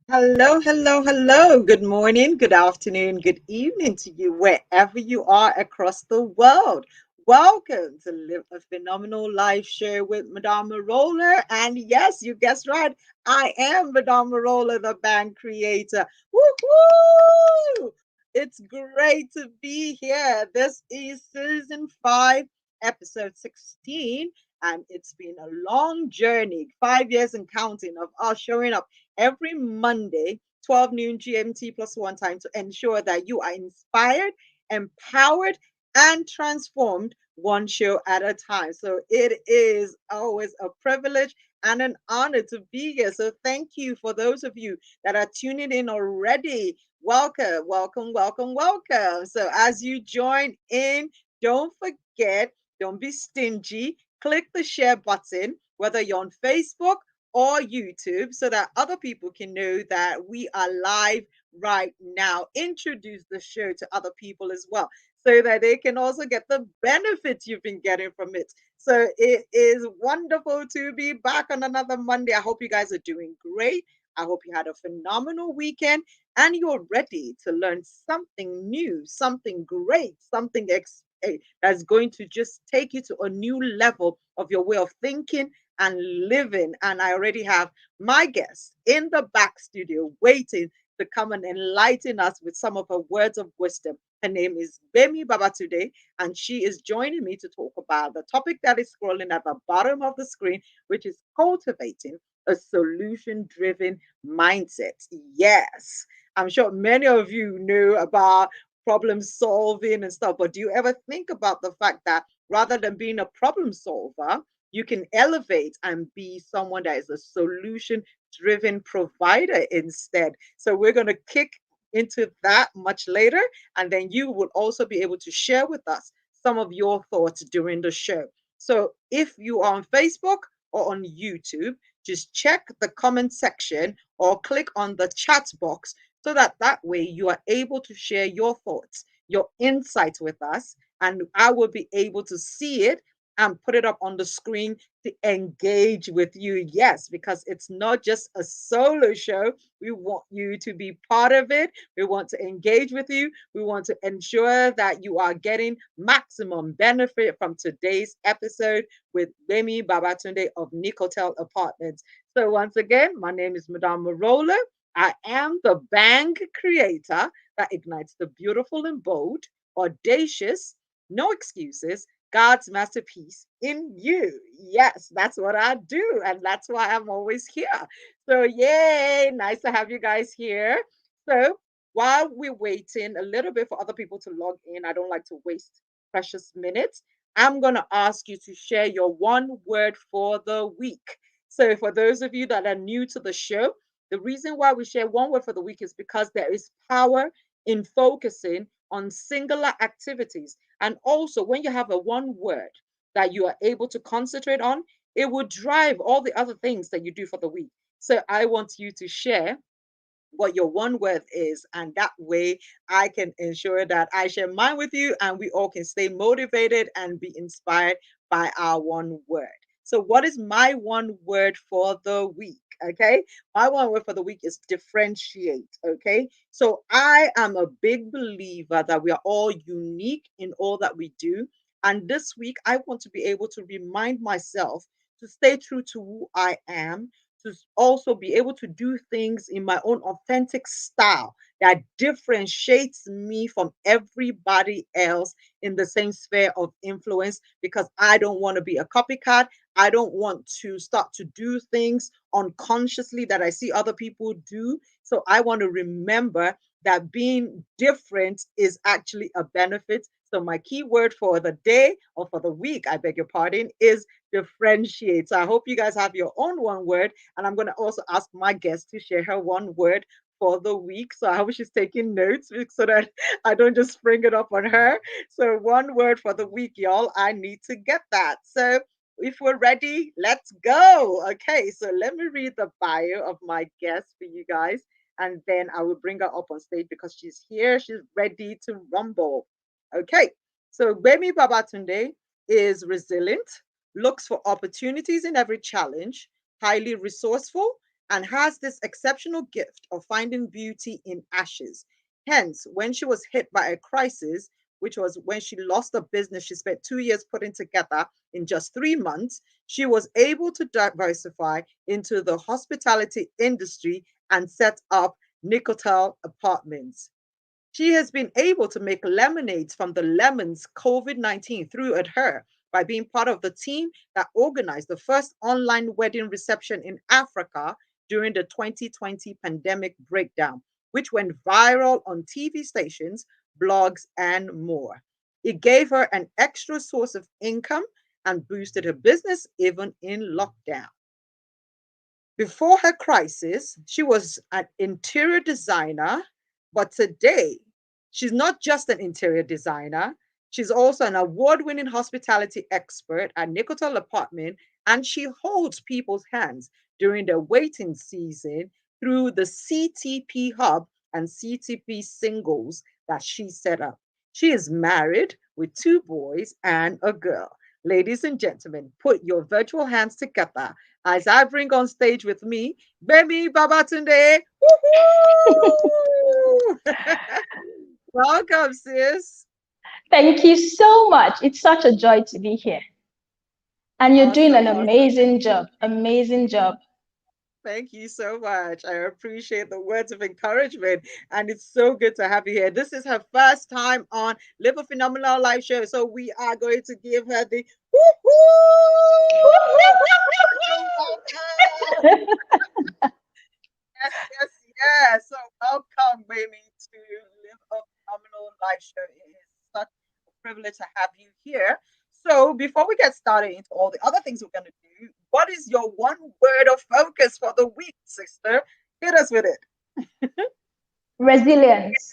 Hello, hello, hello. Good morning, good afternoon, good evening to you, wherever you are across the world. Welcome to Live a Phenomenal Life Show with Madame Merola. And yes, you guessed right, I am Madame Merola, the band creator. Woohoo! It's great to be here. This is season 5, episode 16. And it's been a long journey, 5 years and counting, of us showing up every Monday, 12 noon GMT plus one time to ensure that you are inspired, empowered, and transformed one show at a time. So it is always a privilege and an honor to be here. So thank you for those of you that are tuning in already. Welcome, welcome, welcome, welcome. So as you join in, don't forget, don't be stingy. Click the share button, whether you're on Facebook or YouTube, so that other people can know that we are live right now. Introduce the show to other people as well, so that they can also get the benefits you've been getting from it. So it is wonderful to be back on another Monday. I hope you guys are doing great. I hope you had a phenomenal weekend and you're ready to learn something new, something great, that's going to just take you to a new level of your way of thinking and living. And I already have my guest in the back studio waiting to come and enlighten us with some of her words of wisdom. Her name is Gbemi Babatunde, and she is joining me to talk about the topic that is scrolling at the bottom of the screen, which is cultivating a solution driven mindset. Yes, I'm sure many of you know about problem solving and stuff, but do you ever think about the fact that rather than being a problem solver, you can elevate and be someone that is a solution driven provider instead? So we're going to kick into that much later, and then you will also be able to share with us some of your thoughts during the show. So if you are on Facebook or on YouTube, just check the comment section or click on the chat box, so that way you are able to share your thoughts, your insights with us, and I will be able to see it and put it up on the screen to engage with you. Yes, because it's not just a solo show. We want you to be part of it. We want to engage with you. We want to ensure that you are getting maximum benefit from today's episode with Gbemi Babatunde of Nicotel Apartments. So once again, my name is Madame Merola. I am the bang creator that ignites the beautiful and bold, audacious, no excuses, God's masterpiece in you. Yes, that's what I do. And that's why I'm always here. So, yay, nice to have you guys here. So, while we're waiting a little bit for other people to log in, I don't like to waste precious minutes. I'm going to ask you to share your one word for the week. So, for those of you that are new to the show, the reason why we share one word for the week is because there is power in focusing on singular activities. And also, when you have a one word that you are able to concentrate on, it will drive all the other things that you do for the week. So I want you to share what your one word is, and that way I can ensure that I share mine with you and we all can stay motivated and be inspired by our one word. So what is my one word for the week? Okay, my one word for the week is differentiate. Okay, so I am a big believer that we are all unique in all that we do, and this week I want to be able to remind myself to stay true to who I am, to also be able to do things in my own authentic style that differentiates me from everybody else in the same sphere of influence, because I don't want to be a copycat. I don't want to start to do things unconsciously that I see other people do. So I want to remember that being different is actually a benefit. So my key word for the day, or for the week, I beg your pardon, is differentiate. So I hope you guys have your own one word, and I'm going to also ask my guest to share her one word for the week. So I hope she's taking notes so that I don't just spring it up on her. So, one word for the week, y'all. I need to get that. So, if we're ready, let's go. Okay, so let me read the bio of my guest for you guys, and then I will bring her up on stage because she's here. She's ready to rumble. Okay, so Gbemi Babatunde is resilient, looks for opportunities in every challenge, highly resourceful, and has this exceptional gift of finding beauty in ashes. Hence, when she was hit by a crisis, which was when she lost a business she spent 2 years putting together in just 3 months, she was able to diversify into the hospitality industry and set up Nicotel Apartments. She has been able to make lemonades from the lemons COVID-19 threw at her by being part of the team that organized the first online wedding reception in Africa during the 2020 pandemic breakdown, which went viral on TV stations, blogs, and more. It gave her an extra source of income and boosted her business even in lockdown. Before her crisis, she was an interior designer, but today she's not just an interior designer. She's also an award winning hospitality expert at Nicotel Apartment, and she holds people's hands during their waiting season through the CTP Hub and CTP Singles that she set up. She is married with two boys and a girl. Ladies and gentlemen, put your virtual hands together as I bring on stage with me, Gbemi Babatunde. Woohoo! Welcome, sis. Thank you so much. It's such a joy to be here. And you're doing Awesome, an awesome. amazing job. Amazing job. Thank you so much. I appreciate the words of encouragement, and it's so good to have you here. This is her first time on Live a Phenomenal Life Show, so we are going to give her the woohoo! Welcome. Yes, yes, yes. So welcome, baby, to Live a Phenomenal Life Show. It is such a privilege to have you here. So before we get started into all the other things we're going to do, what is your one word of focus for the week, sister? Hit us with it. Resilience.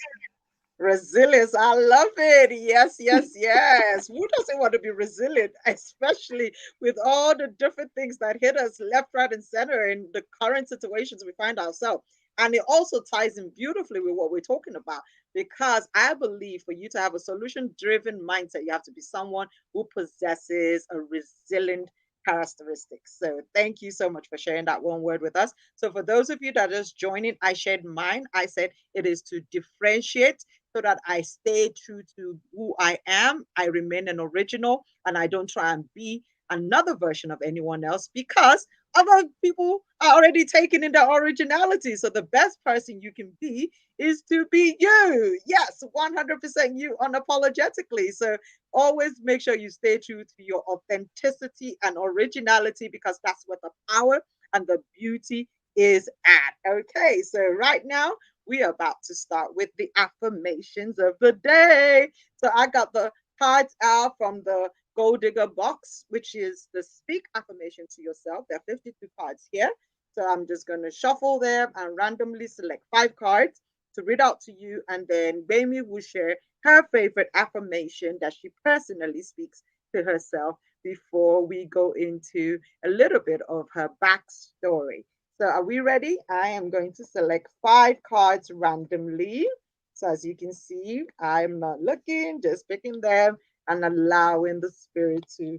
Resilience. I love it. Yes, yes, yes. Who doesn't want to be resilient, especially with all the different things that hit us left, right, and center in the current situations we find ourselves? And it also ties in beautifully with what we're talking about because I believe for you to have a solution driven mindset, you have to be someone who possesses a resilient characteristics. So thank you so much for sharing that one word with us. So for those of you that are just joining, I shared mine. I said it is to differentiate so that I stay true to who I am. I remain an original and I don't try and be another version of anyone else because other people are already taken in their originality. So the best person you can be is to be you. Yes, 100% you unapologetically. So always make sure you stay true to your authenticity and originality because that's what the power and the beauty is at. Okay, so right now we are about to start with the affirmations of the day. So I got the cards out from the Gold Digger box, which is the Speak Affirmation to Yourself. There are 52 cards here. So I'm just going to shuffle them and randomly select 5 cards to read out to you. And then Baby will share her favorite affirmation that she personally speaks to herself before we go into a little bit of her backstory. So are we ready? I am going to select 5 cards randomly. So as you can see, I'm not looking, just picking them and allowing the spirit to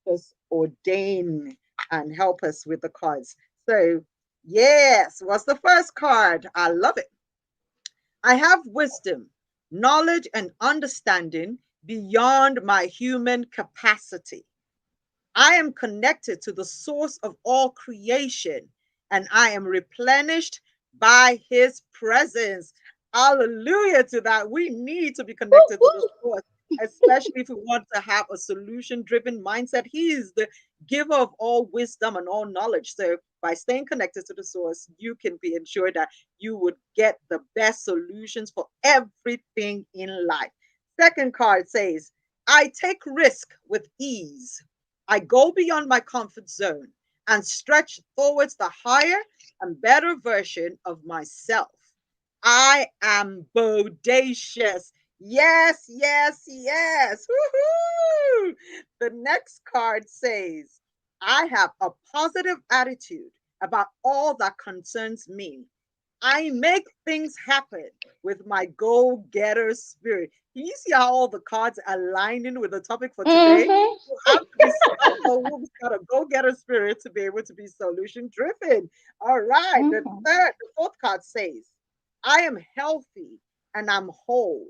just ordain and help us with the cards. So yes, what's the first card? I love it. I have wisdom, knowledge, and understanding beyond my human capacity. I am connected to the source of all creation and I am replenished by his presence. Hallelujah to that. We need to be connected to the source, especially if we want to have a solution driven mindset. He is the giver of all wisdom and all knowledge. So, by staying connected to the source, you can be ensured that you would get the best solutions for everything in life. Second card says, I take risk with ease. I go beyond my comfort zone and stretch towards the higher and better version of myself. I am bodacious. Yes, yes, yes. Woohoo! The next card says, I have a positive attitude about all that concerns me. I make things happen with my go-getter spirit. Can you see how all the cards are aligning with the topic for today? Mm-hmm. You have to be someone who's got a go-getter spirit to be able to be solution driven. All right. Mm-hmm. The fourth card says, I am healthy and I'm whole.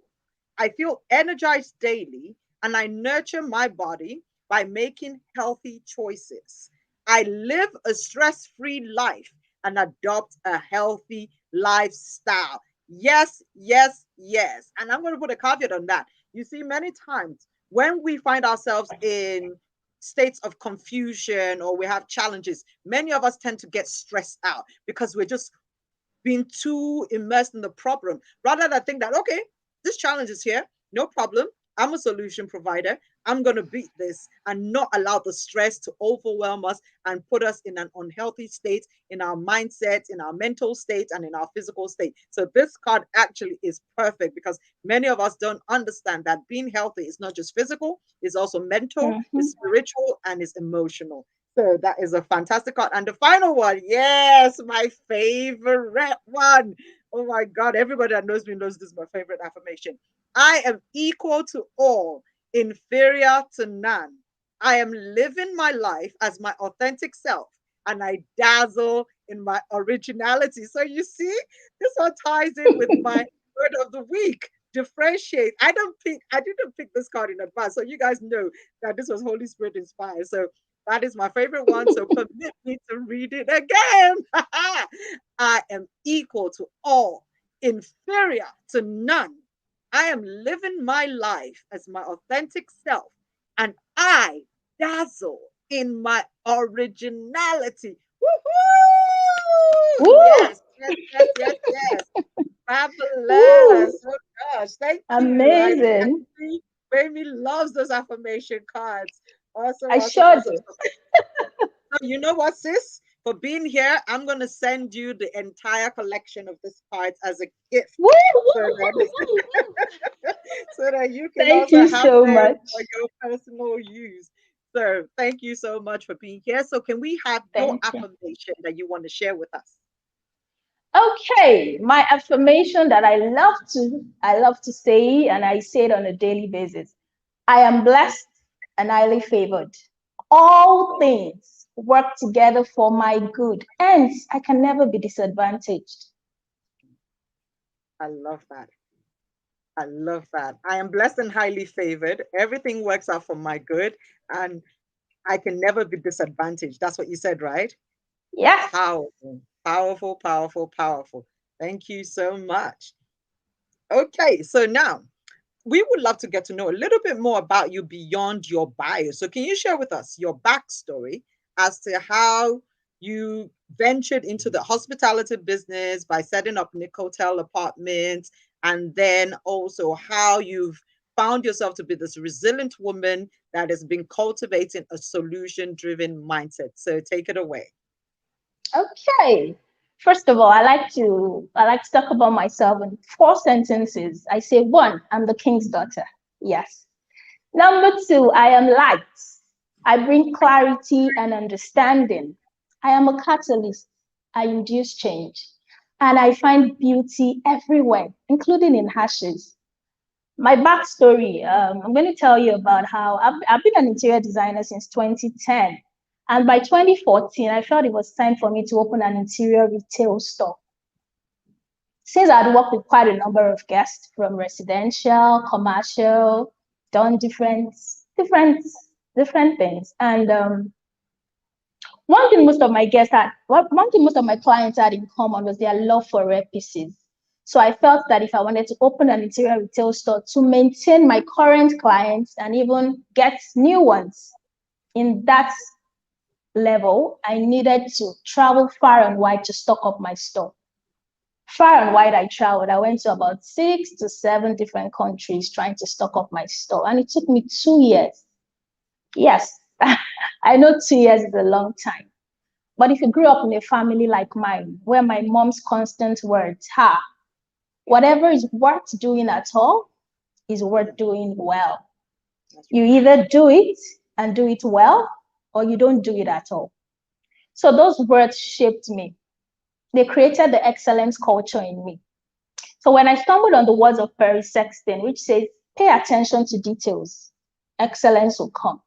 I feel energized daily and I nurture my body by making healthy choices. I live a stress free life and adopt a healthy lifestyle. Yes, yes, yes. And I'm going to put a caveat on that. You see, many times when we find ourselves in states of confusion or we have challenges, many of us tend to get stressed out because we're just being too immersed in the problem rather than think that, okay, this challenge is here, no problem. I'm a solution provider. I'm going to beat this and not allow the stress to overwhelm us and put us in an unhealthy state in our mindset, in our mental state, and in our physical state. So, this card actually is perfect because many of us don't understand that being healthy is not just physical, it's also mental, Mm-hmm. it's spiritual, and it's emotional. So that is a fantastic card. And the final one, yes, my favorite one. Oh my God, everybody that knows me knows this is my favorite affirmation. I am equal to all, inferior to none. I am living my life as my authentic self and I dazzle in my originality. So you see, this one ties in with my word of the week. Differentiate. I didn't pick this card in advance. So you guys know that this was Holy Spirit inspired. So that is my favorite one. So permit me to read it again. I am equal to all, inferior to none. I am living my life as my authentic self, and I dazzle in my originality. Woohoo! Woo! Yes, yes, yes, yes, yes. Woo! Fabulous. Oh gosh, thank you. I Amazing. see Baby loves those affirmation cards. Awesome, I awesome, sure awesome. do. So you know what, sis? For being here, I'm gonna send you the entire collection of these cards as a gift, Woo, so woo, that woo, woo, woo. so that you can Thank also you have so them much. for your personal use. So thank you so much for being here. So can we have your Thank you. affirmation that you want to share with us? Okay, my affirmation that I love to say, and I say it on a daily basis. I am blessed and highly favored. All things work together for my good, hence I can never be disadvantaged. I love that. I love that. I am blessed and highly favored. Everything works out for my good, and I can never be disadvantaged. That's what you said, right? Yes. Powerful, powerful, powerful, powerful. Thank you so much. Okay, so now we would love to get to know a little bit more about you beyond your bio. So, can you share with us your backstory as to how you ventured into the hospitality business by setting up Nick Hotel apartments, and then also how you've found yourself to be this resilient woman that has been cultivating a solution driven mindset? So, take it away. Okay. First of all, I like to talk about myself in four sentences. I say one, I'm the king's daughter. Yes. Number two, I am light. I bring clarity and understanding. I am a catalyst. I induce change. And I find beauty everywhere, including in ashes. My backstory, I'm going to tell you about how I've been an interior designer since 2010. And by 2014, I felt it was time for me to open an interior retail store. Since I'd worked with quite a number of guests from residential, commercial, done different, different things. And one thing most of my clients had in common was their love for rare pieces. So I felt that if I wanted to open an interior retail store to maintain my current clients and even get new ones in that level, I needed to travel far and wide to stock up my store. Far and wide I traveled. I went to about 6 to 7 different countries trying to stock up my store. And it took me 2 years. Yes, I know 2 years is a long time. But if you grew up in a family like mine, where my mom's constant words, whatever is worth doing at all is worth Mm, doing well. that's You right. either do it and do it well, or you don't do it at all. So those words shaped me. They created the excellence culture in me. So when I stumbled on the words of Perry Sexton, which says, pay attention to details, excellence will come.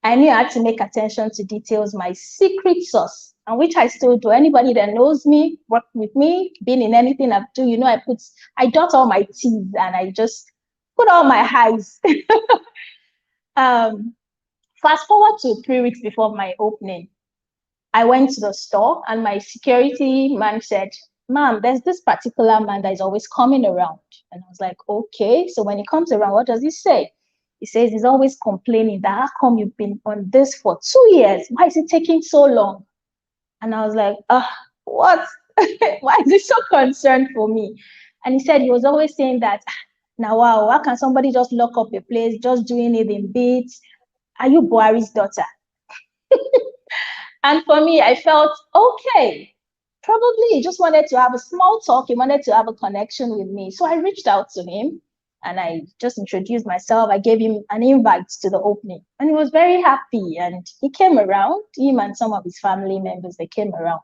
I knew I had to make attention to details, my secret sauce, and which I still do. Anybody that knows me, work with me, been in anything I do, I dot all my T's and I just put all my highs. um, Fast forward to 3 weeks before my opening. I went to the store and my security man said, Ma'am, there's this particular man that is always coming around. And I was like, okay. So when he comes around, what does he say? He says he's always complaining that how come you've been on this for 2 years? Why is it taking so long? And I was like, what? Why is he so concerned for me? And he said he was always saying that, now wow, how can somebody just lock up a place, just doing it in bits? Are you Buhari's daughter? And for me, I felt okay. Probably he just wanted to have a small talk. He wanted to have a connection with me. So I reached out to him and I just introduced myself. I gave him an invite to the opening and he was very happy. And he came around, him and some of his family members, they came around.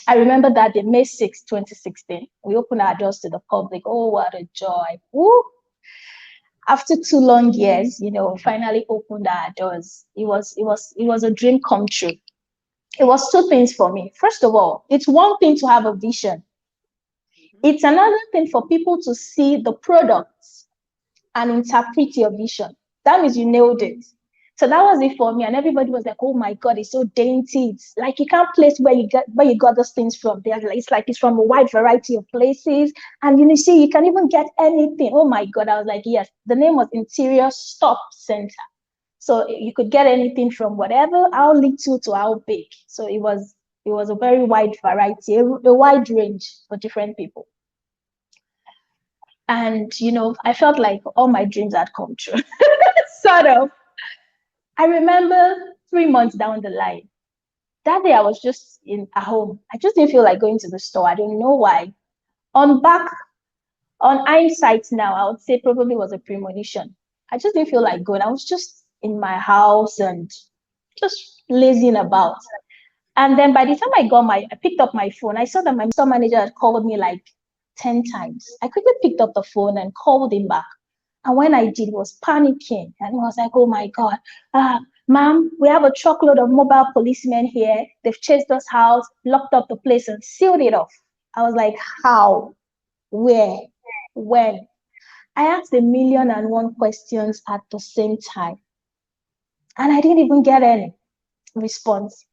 I remember that day, May 6, 2016, we opened our doors to the public. Oh, what a joy. Woo! After 2 long years, we finally opened our doors. It was a dream come true. It was two things for me. First of all, it's one thing to have a vision. Mhm. It's another thing for people to see the products and interpret your vision. That means you nailed it. So that was it for me. And everybody was like, oh my God, it's so dainty. It's like you can't place where you got those things from. It's like it's from a wide variety of places. And see, you can even get anything. Oh my God. I was like, yes, the name was Interior Stop Center. So you could get anything from whatever, how little to how big. So it was a very wide variety, a wide range for different people. And I felt like all my dreams had come true. Sort of. I remember 3 months down the line. That day I was just in at home. I just didn't feel like going to the store. I don't know why. On back on hindsight now, I would say probably was a premonition. I just didn't feel like going. I was just in my house and just lazing about. And then by the time I picked up my phone, I saw that my store manager had called me like 10 times. I quickly picked up the phone and called him back. And when I did, he was panicking. And he was like, oh my God, ma'am, we have a truckload of mobile policemen here. They've chased us out, locked up the place and sealed it off. I was like, how? Where? When? I asked a million and one questions at the same time. And I didn't even get any response.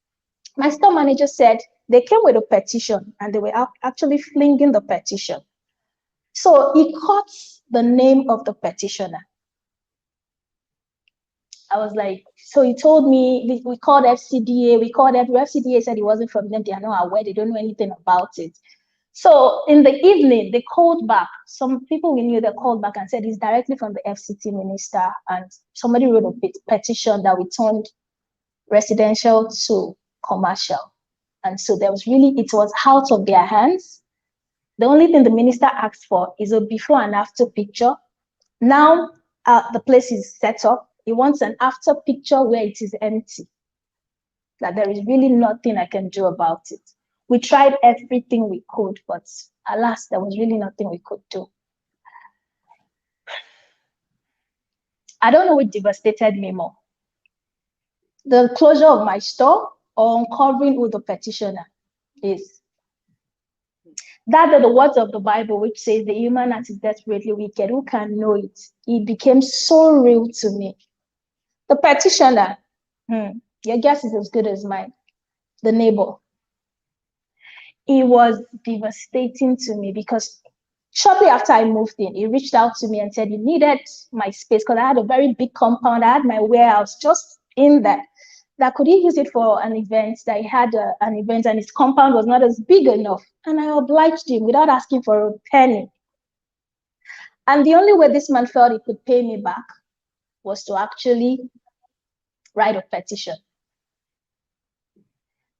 My store manager said they came with a petition and they were actually flinging the petition. So he caught the name of the petitioner. I was like, so he told me, we called FCDA, FCDA said he wasn't from them, they are not aware, they don't know anything about it. So in the evening, they called back. Some people we knew, they called back and said it's directly from the FCT minister, and somebody wrote a petition that we turned residential to commercial. And so it was out of their hands. The only thing the minister asked for is a before and after picture. Now the place is set up. He wants an after picture where it is empty. That there is really nothing I can do about it. We tried everything we could, but alas, there was really nothing we could do. I don't know which devastated me more. The closure of my store or uncovering who the petitioner is. That are the words of the Bible, which says the human heart is desperately wicked. Who can know it? It became so real to me. The petitioner, your guess is as good as mine. The neighbor. It was devastating to me because shortly after I moved in, he reached out to me and said he needed my space because I had a very big compound. I had my warehouse just in there. That could he use it for an event, that he had an event and his compound was not as big enough. And I obliged him without asking for a penny. And the only way this man felt he could pay me back was to actually write a petition.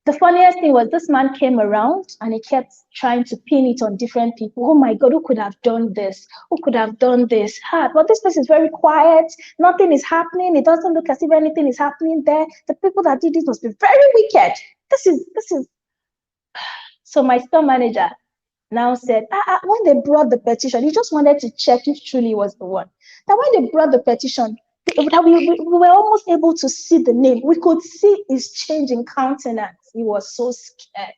The funniest thing was this man came around and he kept trying to pin it on different people. Oh my God, who could have done this? Who could have done this? But this place is very quiet. Nothing is happening. It doesn't look as if anything is happening there. The people that did this must be very wicked. This is So my store manager now said, when they brought the petition, he just wanted to check if truly was the one. That when they brought the petition, that we were almost able to see the name. We could see his change in countenance. He was so scared.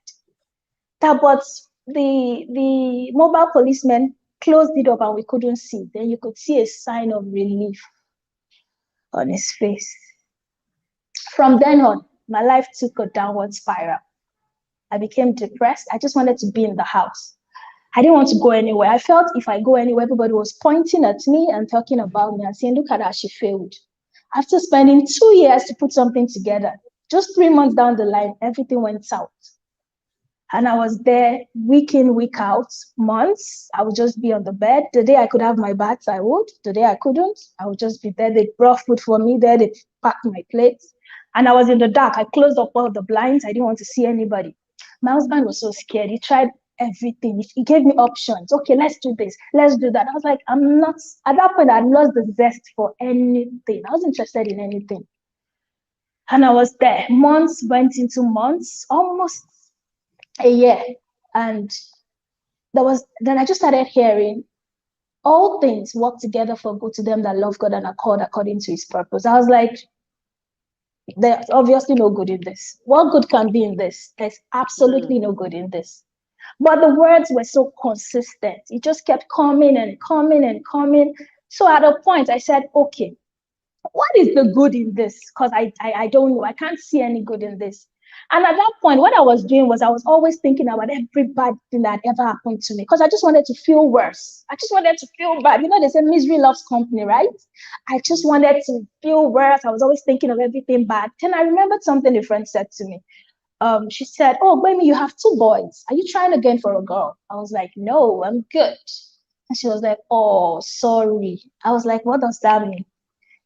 That but the mobile policeman closed it up and we couldn't see. Then you could see a sign of relief on his face. From then on, my life took a downward spiral. I became depressed. I just wanted to be in the house. I didn't want to go anywhere. I felt if I go anywhere, everybody was pointing at me and talking about me and saying, look at her, she failed. After spending 2 years to put something together, just 3 months down the line, everything went south. And I was there week in, week out, months. I would just be on the bed. The day I could have my bath, I would. The day I couldn't, I would just be there. They brought food for me there. They packed my plates. And I was in the dark. I closed up all the blinds. I didn't want to see anybody. My husband was so scared. He tried everything. He gave me options. Okay, let's do this. Let's do that. I was like, I'm not, at that point, I lost the zest for anything. I wasn't interested in anything. And I was there. Months went into months, almost a year. And then I just started hearing all things work together for good to them that love God and are called according to his purpose. I was like, there's obviously no good in this. What good can be in this? There's absolutely no good in this. But the words were so consistent. It just kept coming and coming and coming. So at a point I said, okay, what is the good in this? Because I don't know. I can't see any good in this. And at that point, what I was doing was I was always thinking about every bad thing that ever happened to me because I just wanted to feel worse. I just wanted to feel bad. You know, they say misery loves company, right? I just wanted to feel worse. I was always thinking of everything bad. Then I remembered something a friend said to me. She said, oh, Gbemi, you have 2 boys. Are you trying again for a girl? I was like, no, I'm good. And she was like, oh, sorry. I was like, what does that mean?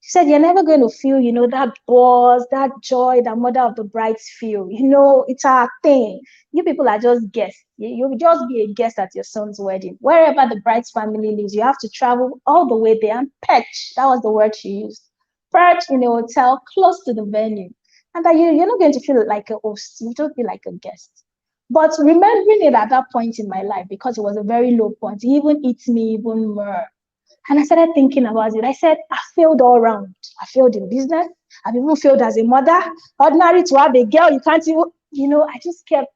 She said, you're never going to feel, that buzz, that joy that mother of the brides feel. It's our thing. You people are just guests. You'll just be a guest at your son's wedding. Wherever the bride's family lives, you have to travel all the way there and perch. That was the word she used. Perch in a hotel close to the venue. And that you're not going to feel like a host. You just feel like a guest. But remembering it at that point in my life, because it was a very low point, it even eats me even more. And I started thinking about it. I said, I failed all around. I failed in business. I've even failed as a mother. Ordinary to have a girl, you can't even, I just kept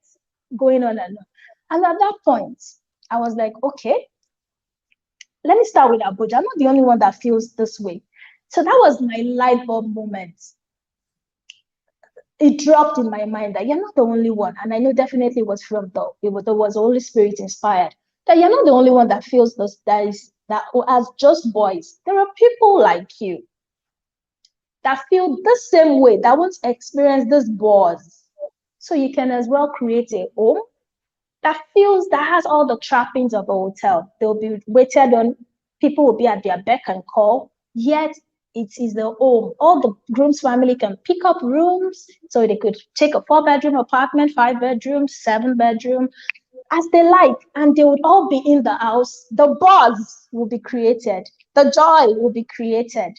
going on and on. And at that point, I was like, okay, let me start with Abuja. I'm not the only one that feels this way. So that was my light bulb moment. It dropped in my mind that you're not the only one. And I know definitely it was there was Holy Spirit inspired. That you're not the only one that feels this, that as just boys. There are people like you that feel the same way, that want to experience this buzz. So you can as well create a home that has all the trappings of a hotel. They'll be waited on, people will be at their beck and call, yet it is the home. All the groom's family can pick up rooms, so they could take a 4-bedroom apartment, 5-bedroom, 7-bedroom, as they like, and they would all be in the house. The buzz will be created, the joy will be created.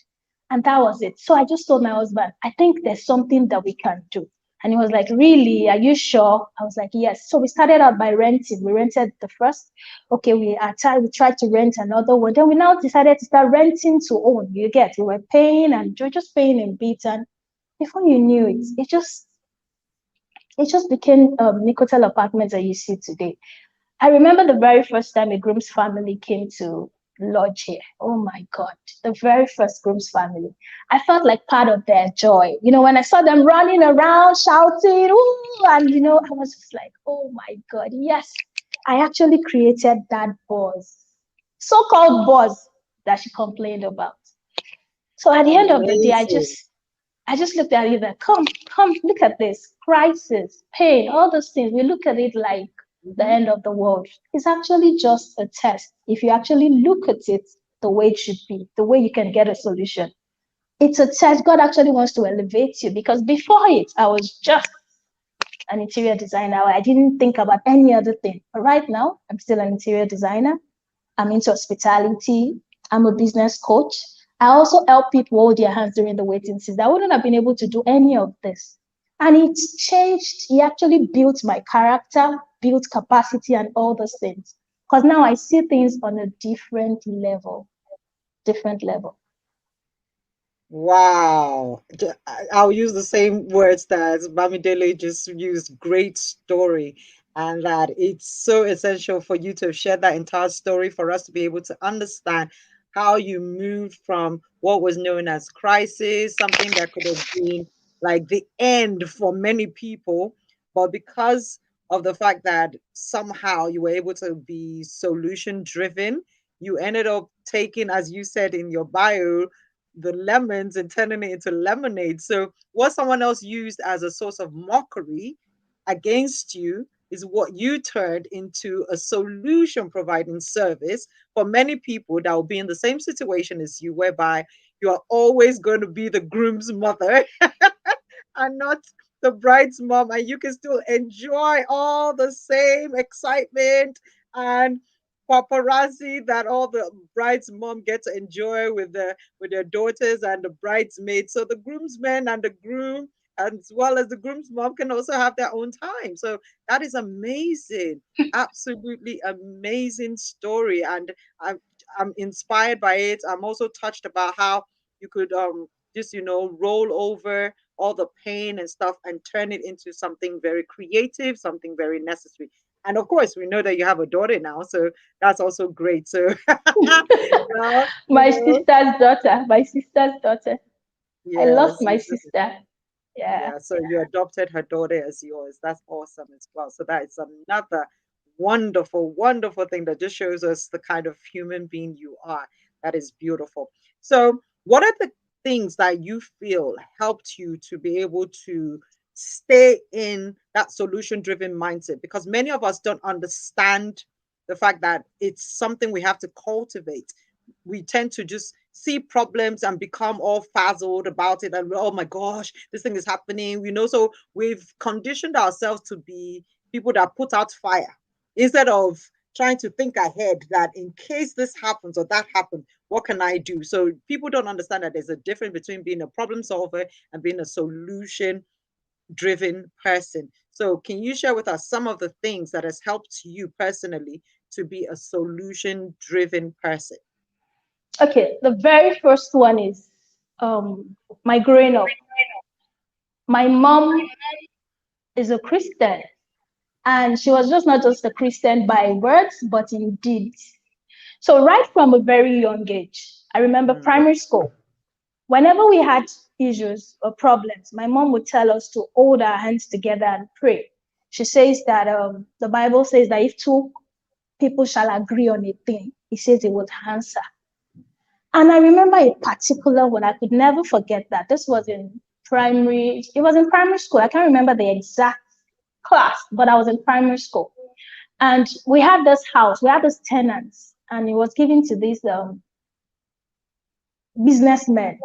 And that was it. So I just told my husband, I think there's something that we can do. And he was like, really? Are you sure? I was like, yes. So we started out by renting. We rented the first. Okay, we tried to rent another one. Then we now decided to start renting to own. You get, we were paying and we were just paying in bits. And before you knew it, it just became Nicotel apartments that you see today. I remember the very first time a groom's family came to lodge here. Oh my God, the very first groom's family. I felt like part of their joy. When I saw them running around, shouting, ooh, and I was just like, oh my God, yes, I actually created that buzz, so-called buzz that she complained about. So at the end of the day, Amazing. I just looked at it like, come, look at this crisis, pain, all those things. We look at it like the Mhm. end of the world. It's actually just a test. If you actually look at it the way it should be, the way you can get a solution, it's a test. God actually wants to elevate you because before it, I was just an interior designer. I didn't think about any other thing. But right now, I'm still an interior designer. I'm into hospitality. I'm a business coach. I also help people hold their hands during the waiting season. I wouldn't have been able to do any of this. And it's changed. He actually built my character. built capacity and all those things. Because now I see things on a different level, different level. Wow. I'll use the same words that Bamidele just used. Great story. And that it's so essential for you to share that entire story for us to be able to understand how you moved from what was known as crisis, something that could have been like the end for many people. But because of the fact that somehow you were able to be solution driven, you ended up taking, as you said in your bio, the lemons and turning it into lemonade. So what someone else used as a source of mockery against you is what you turned into a solution providing service for many people that will be in the same situation as you, whereby you are always going to be the groom's mother and not the bride's mom, and you can still enjoy all the same excitement and paparazzi that all the bride's mom get to enjoy with their daughters and the bridesmaids. So the groomsmen and the groom, as well as the groom's mom, can also have their own time. So that is amazing, absolutely amazing story, and I'm inspired by it. I'm also touched about how you could just roll over all the pain and stuff and turn it into something very creative, something very necessary. And of course, we know that you have a daughter now, so that's also great. So now, My sister's daughter, my sister's daughter. I lost yes, my sister. Yeah. yeah, so you adopted her daughter as yours. That's awesome as well. So that is another wonderful, wonderful thing that just shows us the kind of human being you are. That is beautiful. So, what are the things that you feel helped you to be able to stay in that solution driven mindset? Because many of us don't understand the fact that it's something we have to cultivate. We tend to just see problems and become all frazzled about it, and oh my gosh, this thing is happening, so we've conditioned ourselves to be people that put out fire instead of trying to think ahead, that in case this happens or that happens, what can I do? So people don't understand that there's a difference between being a problem solver and being a solution driven person. So can you share with us some of the things that has helped you personally to be a solution driven person? Okay, the very first one is my growing up. My mom is a Christian, and she was just not just a Christian by words, but in deeds. So right from a very young age, I remember Mm, primary school. Whenever we had issues or problems, my mom would tell us to hold our hands together and pray. She says that the Bible says that if two people shall agree on a thing, he says he would answer. And I remember a particular one, I could never forget that. This was it was in primary school. I can't remember the exact class, but I was in primary school. And we had this house, we had this tenants, and it was given to these businessmen,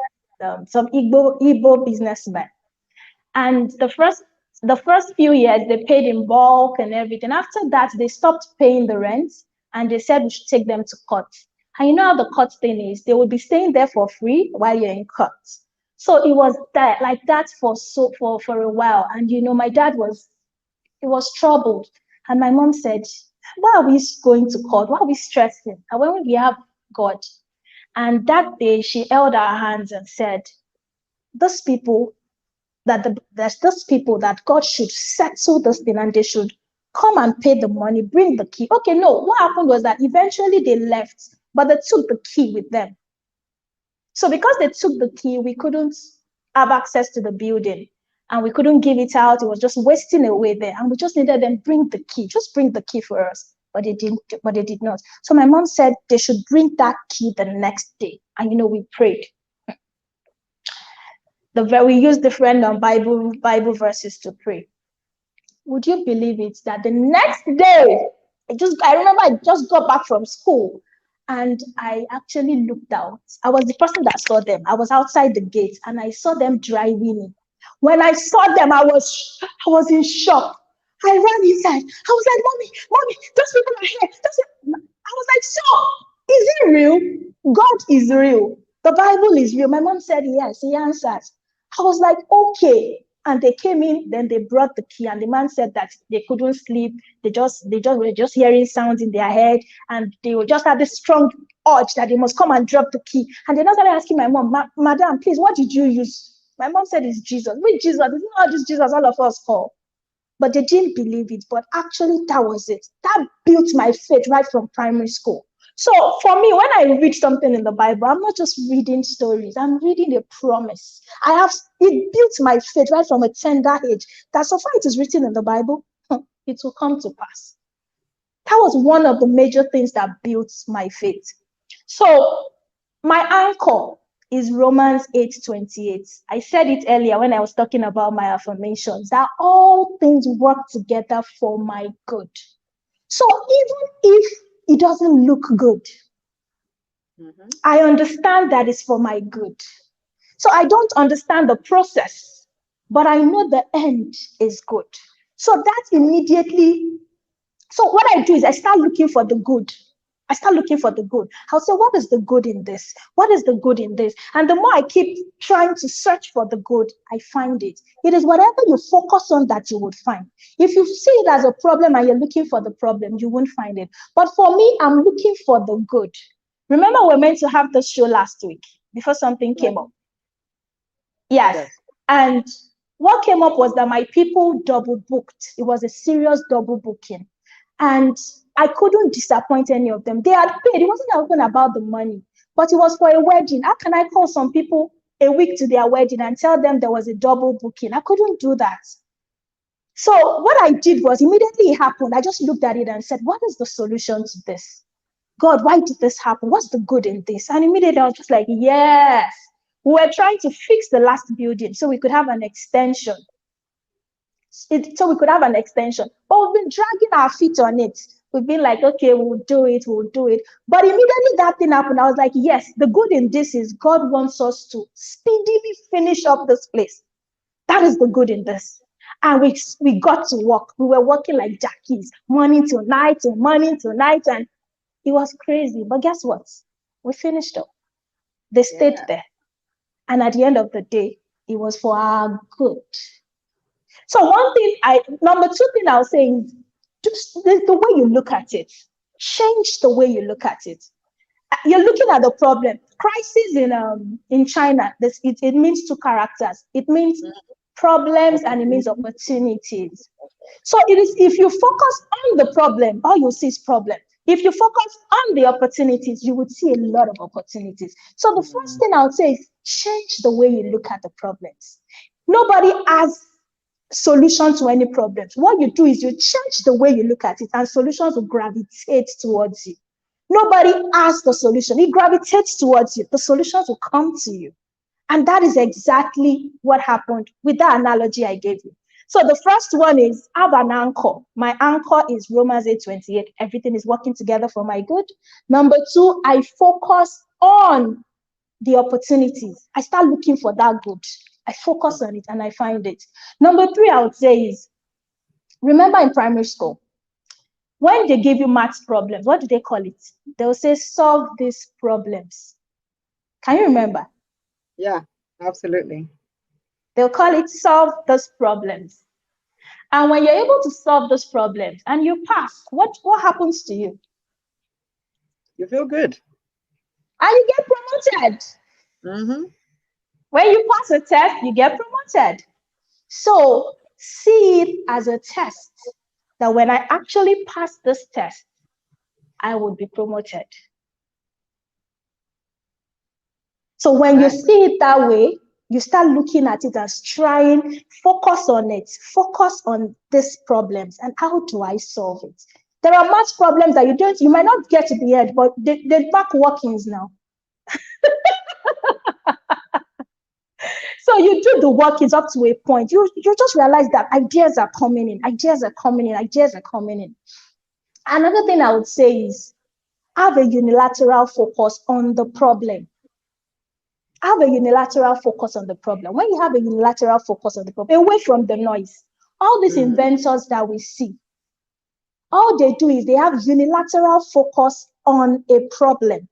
some Igbo businessmen. And the first few years they paid in bulk and everything. After that, they stopped paying the rent and they said we should take them to court. And you know how the court thing is, they will be staying there for free while you're in court. So it was that like that for a while. And my dad was troubled. And my mom said, why are we going to court? Why are we stressing? And when we have God. And that day she held our hands and said, those people there's those people that God should settle this thing and they should come and pay the money, bring the key. Okay, no, what happened was that eventually they left, but they took the key with them. So because they took the key, we couldn't have access to the building and we couldn't give it out. It was just wasting away there. And we just needed them bring the key, just bring the key for us. But they did not. So my mom said they should bring that key the next day. And we prayed. We use different Bible verses to pray. Would you believe it that the next day, I remember I just got back from school and I actually looked out. I was the person that saw them. I was outside the gate and I saw them driving in. When I saw them, I was in shock. I ran inside. I was like, mommy, those people are here. I was like, so is it real? God is real. The Bible is real. My mom said yes. He answers. I was like, okay. And they came in, then they brought the key, and the man said that they couldn't sleep. They were just hearing sounds in their head, and they just had this strong urge that they must come and drop the key. And they now started asking my mom, Madam, please, what did you use? My mom said it's Jesus. Which Jesus? It's not this Jesus all of us call. But they didn't believe it. But actually, that was it. That built my faith right from primary school. So for me, when I read something in the Bible, I'm not just reading stories, I'm reading a promise. It built my faith right from a tender age that so far it is written in the Bible, it will come to pass. That was one of the major things that built my faith. So my anchor is Romans 8:28. I said it earlier when I was talking about my affirmations, that all things work together for my good. So even if it doesn't look good, I understand that it's for my good. So I don't understand the process, but I know the end is good. So that immediately, so what I do is I start looking for the good. I start looking for the good. I'll say, what is the good in this? What is the good in this? And the more I keep trying to search for the good, I find it. It is whatever you focus on that you would find. If you see it as a problem and you're looking for the problem, you won't find it. But for me, I'm looking for the good. Remember, we're meant to have this show last week before something came up. Yes. And what came up was that my people double booked. It was a serious double booking. And I couldn't disappoint any of them. They had paid. It wasn't even about the money, but it was for a wedding. How can I call some people a week to their wedding and tell them there was a double booking? I couldn't do that. So what I did was immediately it happened, I just looked at it and said, what is the solution to this? God, why did this happen? What's the good in this? And immediately I was just like, yes. We were trying to fix the last building so we could have an extension. But we've been dragging our feet on it. We've been like, okay, we'll do it. But immediately that thing happened, I was like, yes, the good in this is God wants us to speedily finish up this place. That is the good in this. And we got to work. We were working like jackies, morning to night, and it was crazy. But guess what? We finished up. They stayed there. And at the end of the day, it was for our good. So number two thing I'll say is just the way you look at it. Change the way you look at it. You're looking at the problem. Crisis in China, it means two characters. It means problems and it means opportunities. So it is, if you focus on the problem, all you'll see is problem. If you focus on the opportunities, you would see a lot of opportunities. So the first thing I would say is change the way you look at the problems. Nobody has solution to any problems. What you do is you change the way you look at it and solutions will gravitate towards you. Nobody has the solution. It gravitates towards you. The solutions will come to you. And that is exactly what happened with that analogy I gave you. So the first one is have an anchor. My anchor is Romans 8:28. Everything is working together for my good. Number two, I focus on the opportunities. I start looking for that good. I focus on it and I find it. Number three, I would say is, remember in primary school, when they give you maths problems, what do they call it? They'll say, solve these problems. Can you remember? Yeah, absolutely. They'll call it solve those problems. And when you're able to solve those problems and you pass, what happens to you? You feel good. And you get promoted. Mm-hmm. When you pass a test, you get promoted. So see it as a test that when I actually pass this test, I would be promoted. So when you see it that way, you start looking at it as trying, focus on it, focus on these problems and how do I solve it? There are much problems that you might not get to the end, but they back workings now. So you do the workings up to a point. You just realize that ideas are coming in. Another thing I would say is have a unilateral focus on the problem. Have a unilateral focus on the problem. When you have a unilateral focus on the problem, away from the noise, all these inventors that we see, all they do is they have unilateral focus on a problem.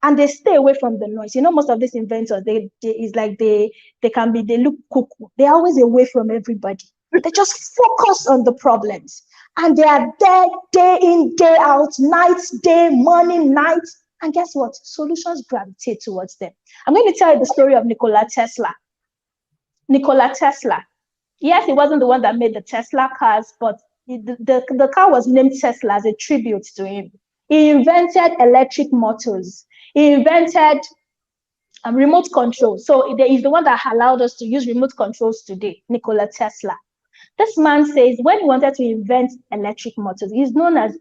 and they stay away from the noise. Most of these inventors, they look cuckoo. They're always away from everybody. They just focus on the problems, and they are there day in, day out, night, day, morning, night. And guess what? Solutions gravitate towards them. I'm going to tell you the story of Nikola Tesla. Nikola Tesla. Yes, he wasn't the one that made the Tesla cars, but the car was named Tesla as a tribute to him. He invented electric motors. He invented remote control. So he's the one that allowed us to use remote controls today, Nikola Tesla. This man says when he wanted to invent electric motors, he's known as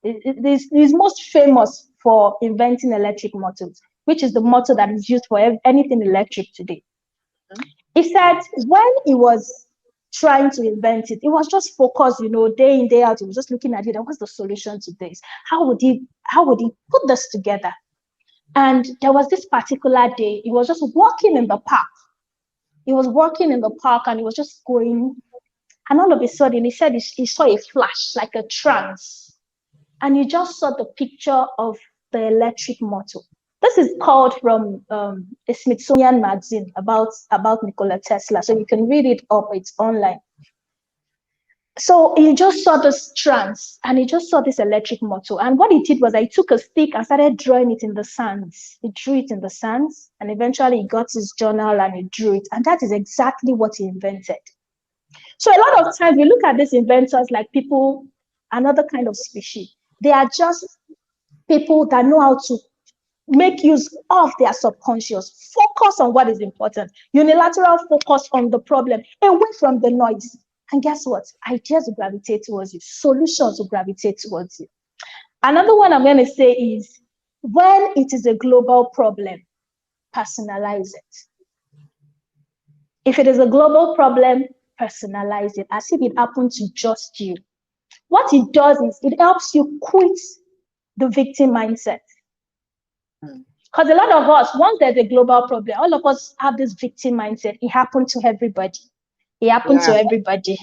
he's most famous for inventing electric motors, which is the motor that is used for anything electric today. He said when he was trying to invent it, he was just focused, day in, day out. He was just looking at it. And what's the solution to this? How would he put this together? And there was this particular day, he was just walking in the park. He was walking in the park and he was just going. And all of a sudden, he said he saw a flash, like a trance. And he just saw the picture of the electric motor. This is called from a Smithsonian magazine about Nikola Tesla. So you can read it up, it's online. So he just saw this trance and he just saw this electric motor. And what he did was he took a stick and started drawing it in the sands. He drew it in the sands and eventually he got his journal and he drew it. And that is exactly what he invented. So a lot of times we look at these inventors like people, another kind of species. They are just people that know how to make use of their subconscious, focus on what is important, unilateral focus on the problem, away from the noise. And guess what? Ideas will gravitate towards you. Solutions will gravitate towards you. Another one I'm going to say is when it is a global problem, personalize it. If it is a global problem, personalize it as if it happened to just you. What it does is it helps you quit the victim mindset. Because a lot of us, once there's a global problem, all of us have this victim mindset. It happened to everybody. It happened to everybody.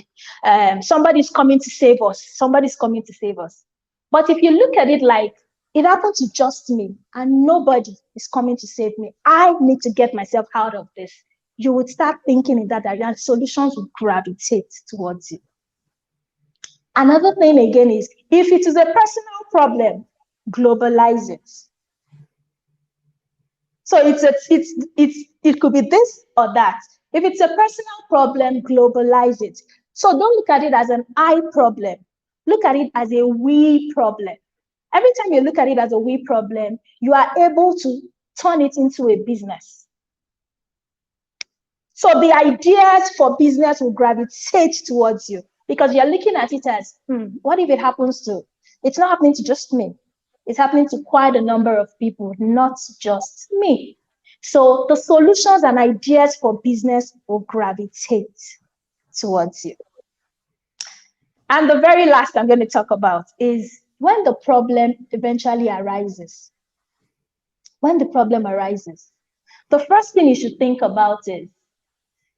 Somebody's coming to save us. Somebody's coming to save us. But if you look at it like, it happened to just me and nobody is coming to save me, I need to get myself out of this. You would start thinking in that area and solutions will gravitate towards you. Another thing again is, if it is a personal problem, globalize it. So it could be this or that. If it's a personal problem, globalize it. So don't look at it as an I problem. Look at it as a we problem. Every time you look at it as a we problem, you are able to turn it into a business. So the ideas for business will gravitate towards you because you're looking at it as, what if it happens to? It's not happening to just me. It's happening to quite a number of people, not just me. So the solutions and ideas for business will gravitate towards you. And the very last I'm going to talk about is when the problem eventually arises. When the problem arises, the first thing you should think about is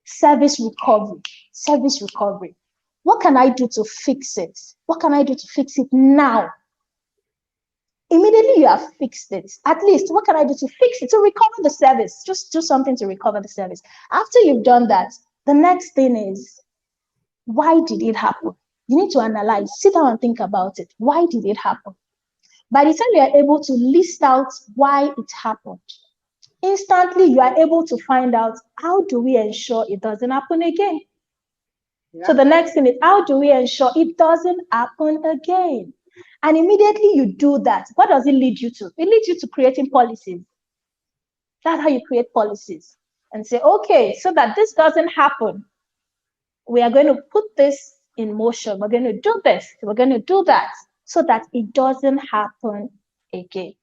service recovery. Service recovery. What can I do to fix it? What can I do to fix it now? Immediately you have fixed it. At least, what can I do to fix it? To recover the service. Just do something to recover the service. After you've done that, the next thing is, why did it happen? You need to analyze, sit down and think about it. Why did it happen? By the time you are able to list out why it happened, instantly you are able to find out, how do we ensure it doesn't happen again? Yeah. So the next thing is, how do we ensure it doesn't happen again? And immediately you do that, what does it lead you to? It leads you to creating policies. That's how you create policies and say, okay, so that this doesn't happen, we are going to put this in motion. We're going to do this. We're going to do that so that it doesn't happen again.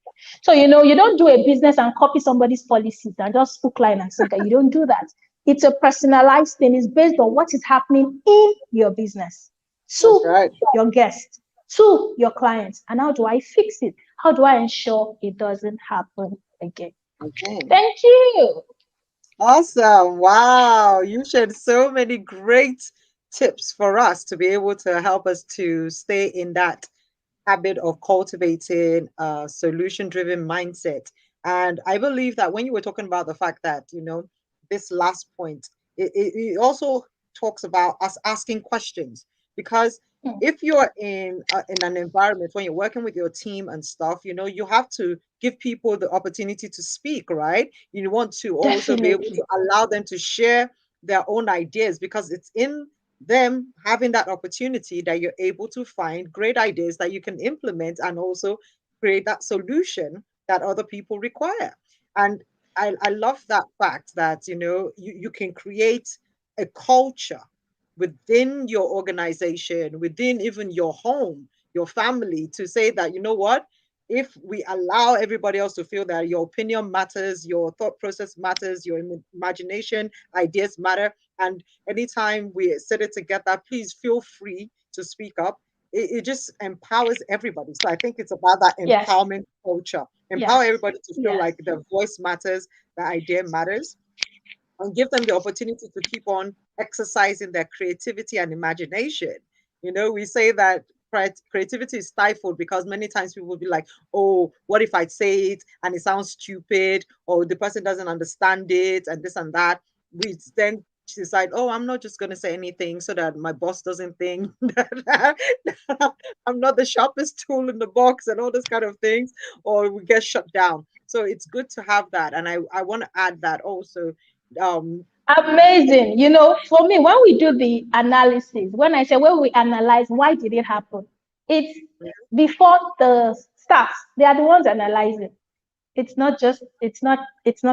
So, you don't do a business and copy somebody's policies and just hook, line, and sinker. You don't do that. It's a personalized thing. It's based on what is happening in your business to your guests, to your clients. And how do I fix it? How do I ensure it doesn't happen again? Okay. Thank you. Awesome. Wow. You shared so many great tips for us to be able to help us to stay in that habit of cultivating a solution-driven mindset And I believe that when you were talking about the fact that, this last point, it also talks about us asking questions. Because Hmm. if you're in an environment when you're working with your team and stuff, you have to give people the opportunity to speak, right? You want to also be able to Definitely. allow them to share their own ideas, because it's in them having that opportunity that you're able to find great ideas that you can implement and also create that solution that other people require. And I love that fact that you can create a culture within your organization, within even your home, your family, to say that, what, if we allow everybody else to feel that your opinion matters, your thought process matters, your imagination, ideas matter, and anytime we sit it together, please feel free to speak up. It just empowers everybody. So I think it's about that Yes. empowerment culture. Empower Yes. everybody to feel Yes. like their voice matters, their idea matters, and give them the opportunity to keep on exercising their creativity and imagination. We say that creativity is stifled because many times people will be like, oh, what if I say it and it sounds stupid, or the person doesn't understand it, and this and that. We then decide, oh, I'm not just going to say anything so that my boss doesn't think that I'm not the sharpest tool in the box and all those kind of things, or we get shut down. So it's good to have that. And I want to add that also, um Amazing. For me, when we do the analysis, when we analyze why did it happen, it's before the staff, they are the ones analyzing. It's not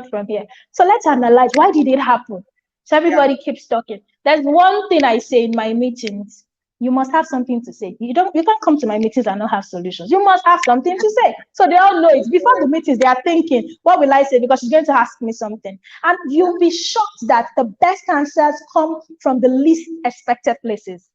from here. So let's analyze why did it happen. So yeah, everybody keeps talking. There's one thing I say in my meetings. You must have something to say. You can't come to my meetings and not have solutions. You must have something to say. So they all know it. Before the meetings, they are thinking, what will I say? Because she's going to ask me something. And yeah, you'll be shocked that the best answers come from the least expected places.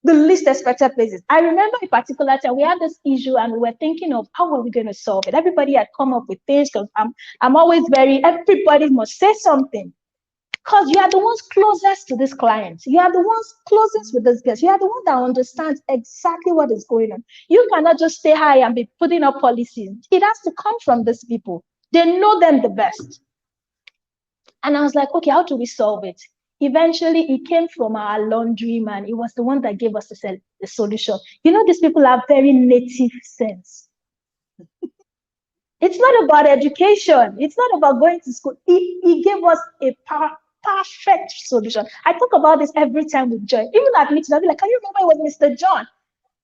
The least expected places. I remember a particular time we had this issue and we were thinking of how are we going to solve it. Everybody had come up with things because I'm always everybody must say something. Because you are the ones closest to this client. You are the ones closest with this guest. You are the one that understands exactly what is going on. You cannot just stay high and be putting up policies. It has to come from these people. They know them the best. And I was like, okay, how do we solve it? Eventually, it came from our laundryman. It was the one that gave us the solution. These people have very native sense. It's not about education. It's not about going to school. He gave us a perfect solution. I talk about this every time with Joy. Even at meetings, I'll be like, can you remember it was Mr. John?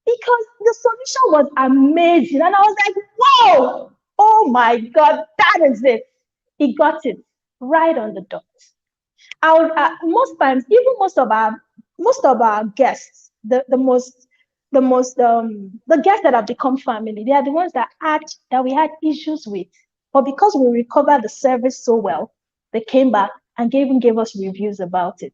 Because the solution was amazing. And I was like, whoa, oh my God, that is it. He got it right on the dot. Most times, even most of our guests, the guests that have become family, they are the ones that we had issues with, but because we recovered the service so well, they came back and gave us reviews about it.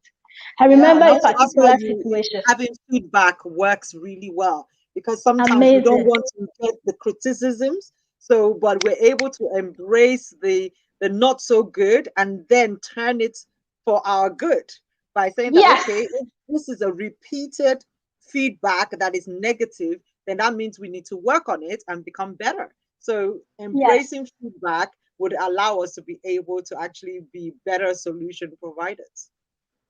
I yeah. remember And a also that's why particular you situation. having feedback works really well, because sometimes we don't Amazing. want to get the criticisms. So, but we're able to embrace the not so good and then turn it for our good by saying that, Yes, okay, if this is a repeated feedback that is negative, then that means we need to work on it and become better. So yes. embracing feedback would allow us to be able to actually be better solution providers.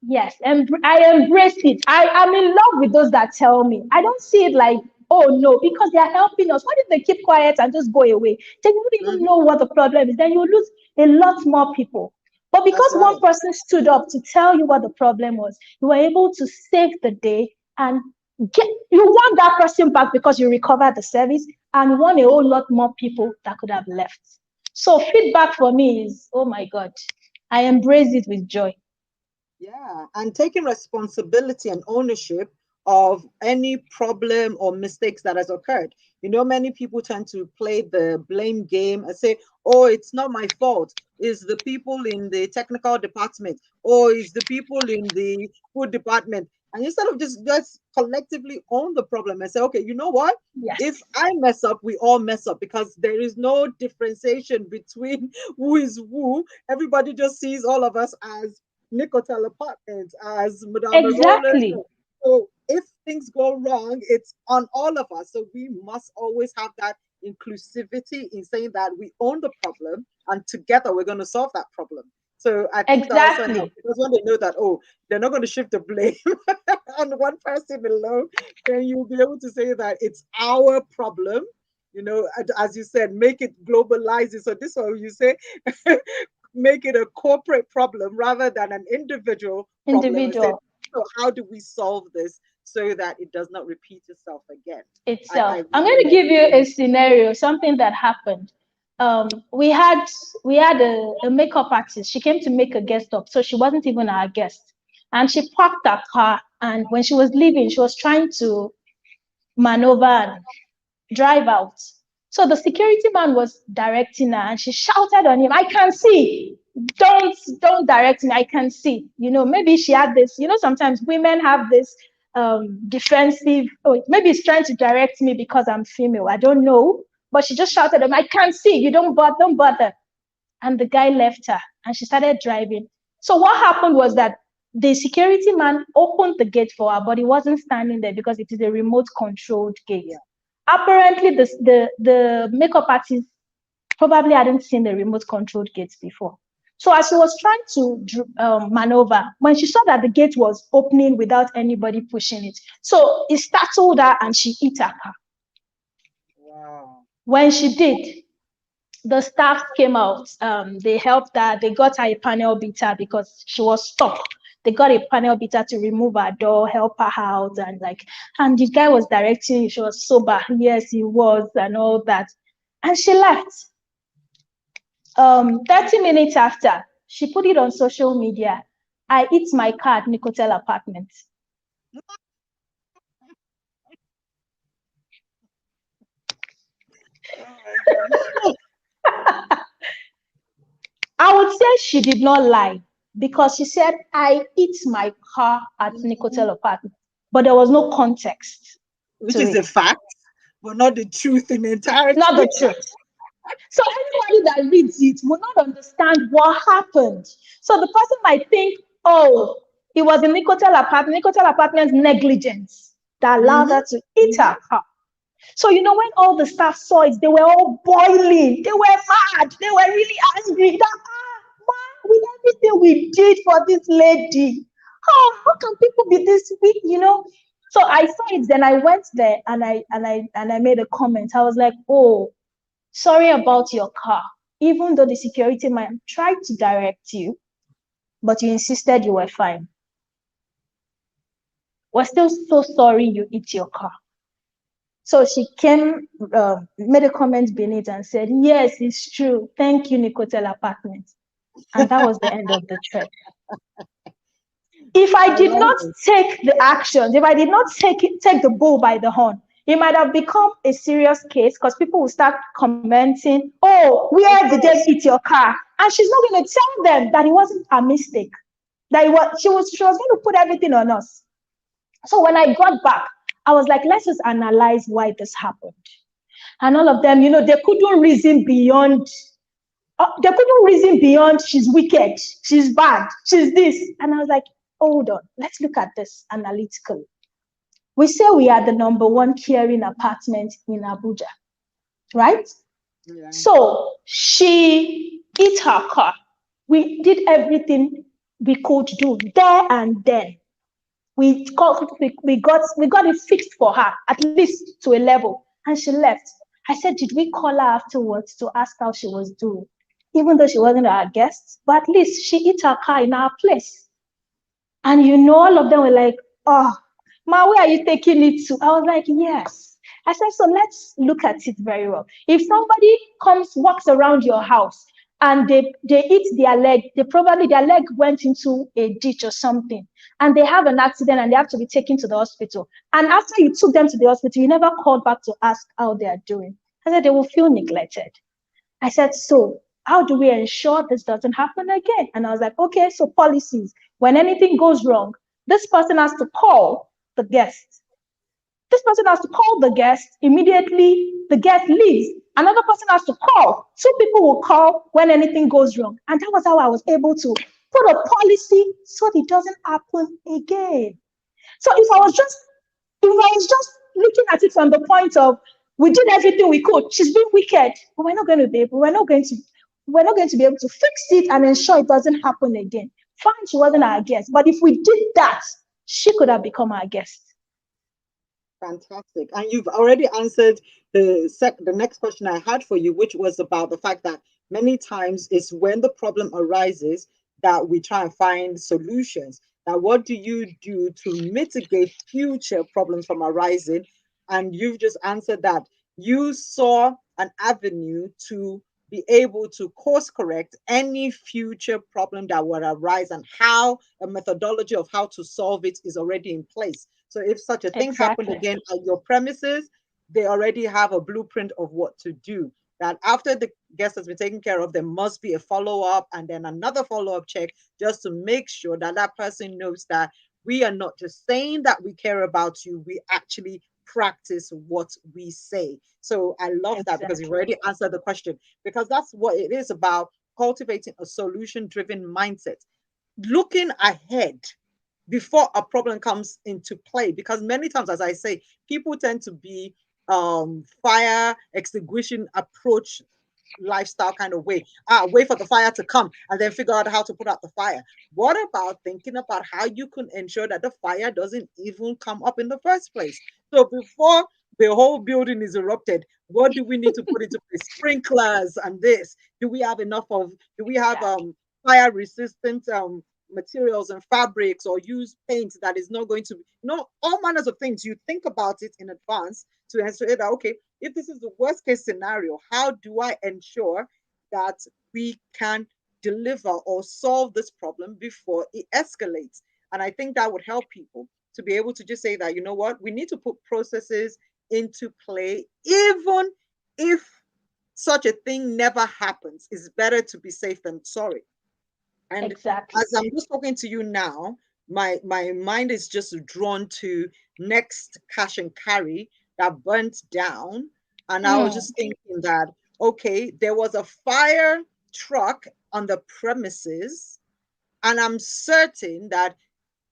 Yes, and I embrace it. I am in love with those that tell me. I don't see it like, oh no, because they are helping us. What if they keep quiet and just go away? They won't even Mhm. know what the problem is. Then you lose a lot more people. But That's because one right. person stood up to tell you what the problem was, you were able to save the day and you want that person back because you recovered the service and won a whole lot more people that could have left. So feedback for me is, oh my God, I embrace it with joy. Yeah, and taking responsibility and ownership of any problem or mistakes that has occurred. Many people tend to play the blame game and say, "Oh, it's not my fault. It's the people in the technical department, or it's the people in the food department." And instead of just collectively own the problem and say, "Okay, you know what? If Yes. I mess up, we all mess up, because there is no differentiation between who is who. Everybody just sees all of us as Nicotel apartment, as Madame Merola. Exactly. So if things go wrong, it's on all of us. So we must always have that inclusivity in saying that we own the problem and together we're going to solve that problem. So I think that also helps Exactly. because when they know that, oh, they're not going to shift the blame on one person alone, then you'll be able to say that it's our problem. As you said, make it globalize it. So this one you say, make it a corporate problem rather than an individual problem, and say, Individual so how do we solve this so that it does not repeat itself again? I itself. I'm really going to love give you a scenario, something that happened. We had a makeup artist. She came to make a guest up, so she wasn't even our guest. And she parked her car, and when she was leaving, she was trying to maneuver and drive out. So the security man was directing her and she shouted on him, I can see. Don't direct me. I can see. Maybe she had this, sometimes women have this defensive, oh, maybe he's trying to direct me because I'm female. I don't know. But she just shouted at him, I can't see. You don't bother. And the guy left her and she started driving. So what happened was that the security man opened the gate for her, but he wasn't standing there because it is a remote controlled gate. Yeah. Apparently, the makeup artist probably hadn't seen the remote controlled gates before. So as she was trying to maneuver, when she saw that the gate was opening without anybody pushing it, so it startled her and she hit her car. Wow. When she did, the staff came out. They helped her. They got her a panel beater because she was stuck. They got a panel beater to remove her door, help her out, and the guy was directing. She was sober. Yes, he was, and all that. And she left. 30 minutes after, she put it on social media. I hit my car at Nicotel apartment. Oh my gosh. I would say she did not lie because she said, I hit my car at Nicotel apartment, but there was no context Which to is it. a fact, but not the truth in Not entirety. the truth. So anybody that reads it will not understand what happened. So the person might think, oh, it was a Nicotel apartment's negligence that allowed Mm-hmm. her to hit her car. So, when all the staff saw it, they were all boiling. They were mad. They were really angry. With everything we did for this lady, how can people be this weak? So I saw it. Then I went there and I made a comment. I was like, oh, sorry about your car. Even though the security man tried to direct you, but you insisted you were fine. We're still so sorry you hit your car. So she came, made a comment beneath and said, yes, it's true. Thank you, Nicotel Apartment. And that was the end of the thread. If I I did love not it. take the actions, if I did not take the bull by the horn, it might have become a serious case because people will start commenting, oh, Of where did they course. hit your car? And she's not going to tell them that it wasn't a mistake, that she was going to put everything on us. So when I got back, I was like, let's just analyze why this happened. And all of them, they couldn't reason beyond. They couldn't reason beyond. She's wicked. She's bad. She's this. And I was like, hold on. Let's look at this analytically. We say we are the number one caring apartment in Abuja, right? Yeah. So she hit her car. We did everything we could do there and then. We got it fixed for her, at least to a level, and she left. I said, did we call her afterwards to ask how she was doing? Even though she wasn't our guest, but at least she hit her car in our place. And all of them were like, oh, Ma, where are you taking it to? I was like, yes. I said, so let's look at it very well. If somebody walks around your house and they hit their leg, probably their leg went into a ditch or something, and they have an accident and they have to be taken to the hospital. And after you took them to the hospital, you never called back to ask how they are doing. I said, they will feel neglected. I said, so how do we ensure this doesn't happen again? And I was like, okay, so policies. When anything goes wrong, this person has to call the guest. This person has to call the guest immediately. The guest leaves. Another person has to call. Two people will call when anything goes wrong. And that was how I was able to put a policy so it doesn't happen again. So if I was just looking at it from the point of We did everything we could. She's been wicked, but we're not going to be able. We're not going to be able to fix it and ensure it doesn't happen again. Fine, she wasn't our guest, but if we did that, she could have become our guest. Fantastic. And you've already answered the next question I had for you, which was about the fact that many times it's when the problem arises that we try and find solutions. Now, what do you do to mitigate future problems from arising? And you've just answered that you saw an avenue to be able to course correct any future problem that would arise, and how a methodology of how to solve it is already in place. So if such a thing happened Exactly. again at your premises, they already have a blueprint of what to do. That after the guest has been taken care of, there must be a follow up and then another follow up check, just to make sure that that person knows that we are not just saying that we care about you, we actually practice what we say. So I love that because you've Exactly. already answered the question, because that's what it is about: cultivating a solution driven mindset, looking ahead before a problem comes into play. Because many times, as I say, people tend to be fire extinguishing approach lifestyle kind of way. Wait for the fire to come and then figure out how to put out the fire. What about thinking about how you can ensure that the fire doesn't even come up in the first place? So before the whole building is erupted, what do we need to put into place? Sprinklers and this. Do we have enough of? Do we have Exactly. fire resistant materials and fabrics, or use paint that is not going to, all manners of things. You think about it in advance to ensure that, okay, if this is the worst case scenario, how do I ensure that we can deliver or solve this problem before it escalates? And I think that would help people to be able to just say that, you know what, we need to put processes into play, even if such a thing never happens. It's better to be safe than sorry. And Exactly. as I'm just talking to you now, my mind is just drawn to next cash and carry that burnt down. And I was Mm, just thinking that, okay, there was a fire truck on the premises, and I'm certain that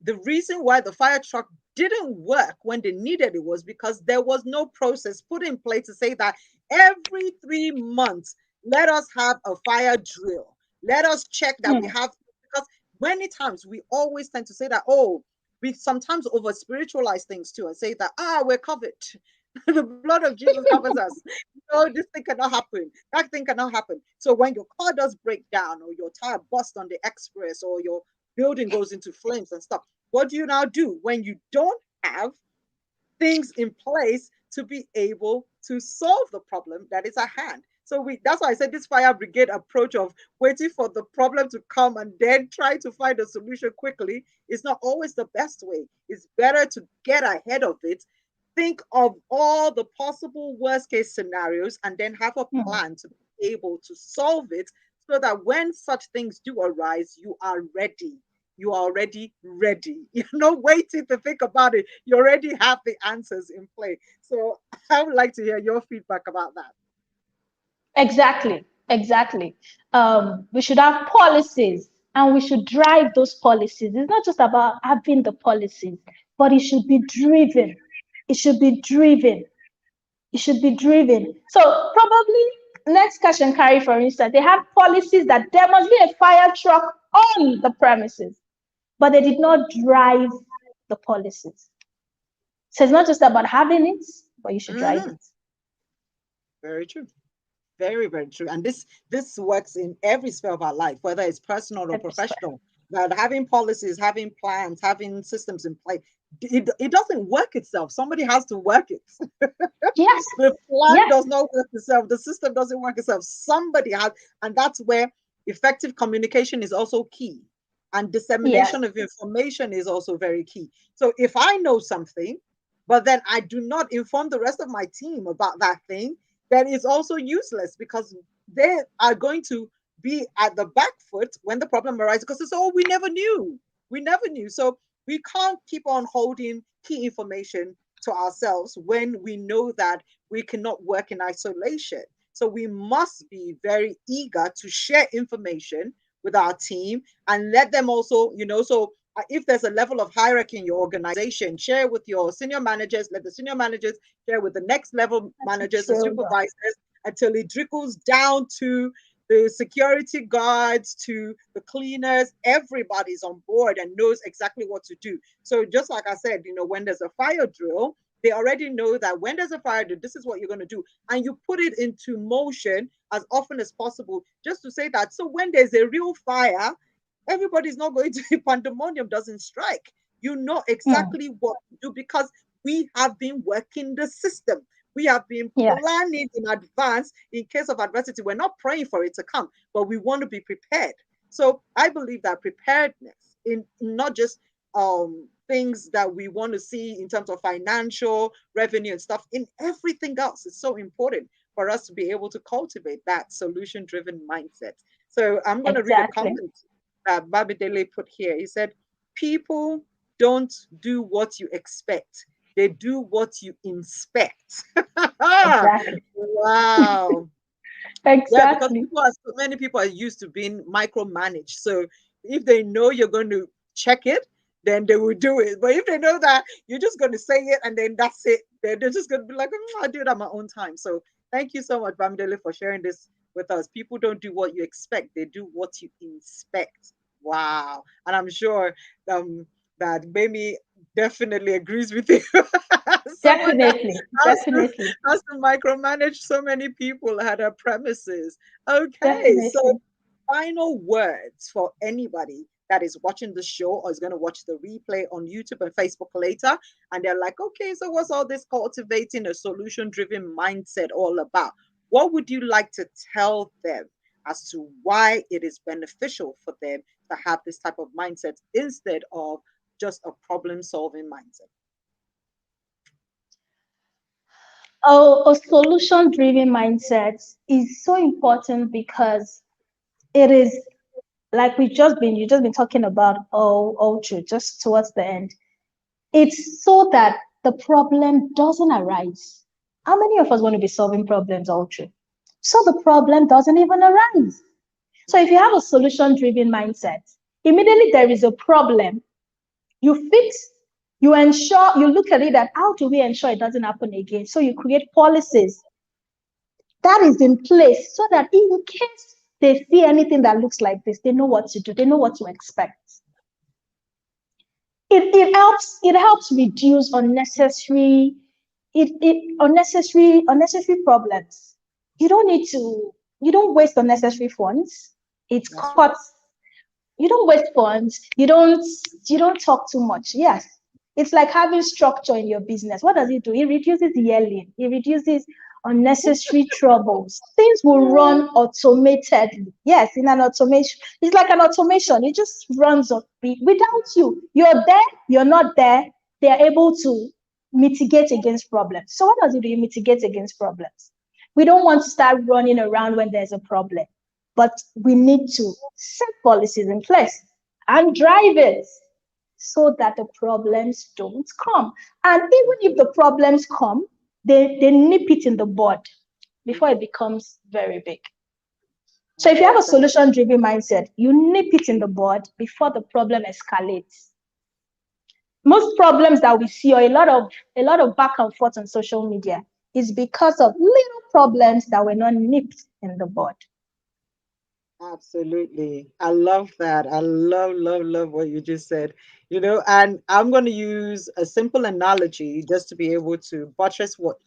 the reason why the fire truck didn't work when they needed it was because there was no process put in place to say that every 3 months, let us have a fire drill. Let us check that we mm, have, because many times we always tend to say that, oh, we sometimes over spiritualize things too and say that, we're covered. The blood of Jesus covers us. No, this thing cannot happen. That thing cannot happen. So when your car does break down, or your tire busts on the express, or your building goes into flames and stuff, what do you now do when you don't have things in place to be able to solve the problem that is at hand? So that's why I said this fire brigade approach of waiting for the problem to come and then try to find a solution quickly is not always the best way. It's better to get ahead of it, think of all the possible worst case scenarios, and then have a mm. plan to be able to solve it, so that when such things do arise, you are ready. You are already ready. You're not waiting to think about it. You already have the answers in play. So I would like to hear your feedback about that. Exactly. Exactly. We should have policies and we should drive those policies. It's not just about having the policies, but it should be driven. It should be driven. It should be driven. So probably next cash and carry, for instance, they have policies that there must be a fire truck on the premises, but they did not drive the policies. So it's not just about having it, but you should drive Mhm. it. Very true. Very, very true. And this works in every sphere of our life, whether it's personal or Every square. professional. That having policies, having plans, having systems in place, it doesn't work itself. Somebody has to work it. Yes, The plan yes, does not work itself. The system doesn't work itself. Somebody has, and that's where effective communication is also key. And yes, dissemination of information is also very key. So if I know something, but then I do not inform the rest of my team about that thing, then it's also useless, because they are going to be at the back foot when the problem arises, because it's, oh, we never knew. We never knew. So we can't keep on holding key information to ourselves when we know that we cannot work in isolation. So we must be very eager to share information with our team and let them also, so if there's a level of hierarchy in your organization, share with your senior managers, let the senior managers share with the next level managers and True. supervisors until it trickles down to the security guards, to the cleaners. Everybody's on board and knows exactly what to do. So just like I said, when there's a fire drill, they already know that when there's a fire drill, this is what you're going to do. And you put it into motion as often as possible, just to say that. So when there's a real fire, everybody's not going to, pandemonium doesn't strike. You know Mm. exactly what to do because we have been working the system. We have been Yes, planning in advance in case of adversity. We're not praying for it to come, but we want to be prepared. So I believe that preparedness in not just things that we want to see in terms of financial revenue and stuff, in everything else is so important for us to be able to cultivate that solution driven mindset. So I'm going to read a exactly. comment that Babidele put here. He said, people don't do what you expect. They do what you inspect. Exactly. Wow. Yeah, because Exactly. so many people are used to being micromanaged. So if they know you're going to check it, then they will do it. But if they know that you're just going to say it and then that's it, then they're just going to be like, I'll do it at my own time. So thank you so much, Bamdele, for sharing this with us. People don't do what you expect, they do what you inspect. Wow. And I'm sure um, that Gbemi definitely agrees with you. Someone that Definitely. has to, Definitely. has to micromanage so many people at her premises. Okay, so Definitely. final words for anybody that is watching the show or is going to watch the replay on YouTube and Facebook later. And they're like, okay, so what's all this cultivating a solution driven mindset all about? What would you like to tell them as to why it is beneficial for them to have this type of mindset instead of just a problem solving mindset? Oh, a solution driven mindset is so important because it is like you've just been talking about all through just towards the end. It's so that the problem doesn't arise. How many of us want to be solving problems all through? So the problem doesn't even arise. So if you have a solution driven mindset, immediately there is a problem, you fix, you ensure, you look at it at how do we ensure it doesn't happen again. So you create policies that is in place so that in case they see anything that looks like this, they know what to do, they know what to expect. It helps reduce unnecessary problems. You don't need to you don't waste unnecessary funds. It That's right. cuts You don't waste funds. You don't talk too much. Yes. It's like having structure in your business. What does it do? It reduces yelling. It reduces unnecessary troubles. Things will run automated. Yes, in an automation. It's like an automation. It just runs without you. You're there, you're not there. They're able to mitigate against problems. So what does it do? You mitigate against problems. We don't want to start running around when there's a problem, but we need to set policies in place and drive it so that the problems don't come. And even if the problems come, they nip it in the bud before it becomes very big. I So if you have love a that. solution driven mindset, you nip it in the bud before the problem escalates. Most problems that we see, or a lot of back and forth on social media, is because of little problems that were not nipped in the bud. Absolutely. I love that. I love what you just said. And I'm going to use a simple analogy just to be able to buttress what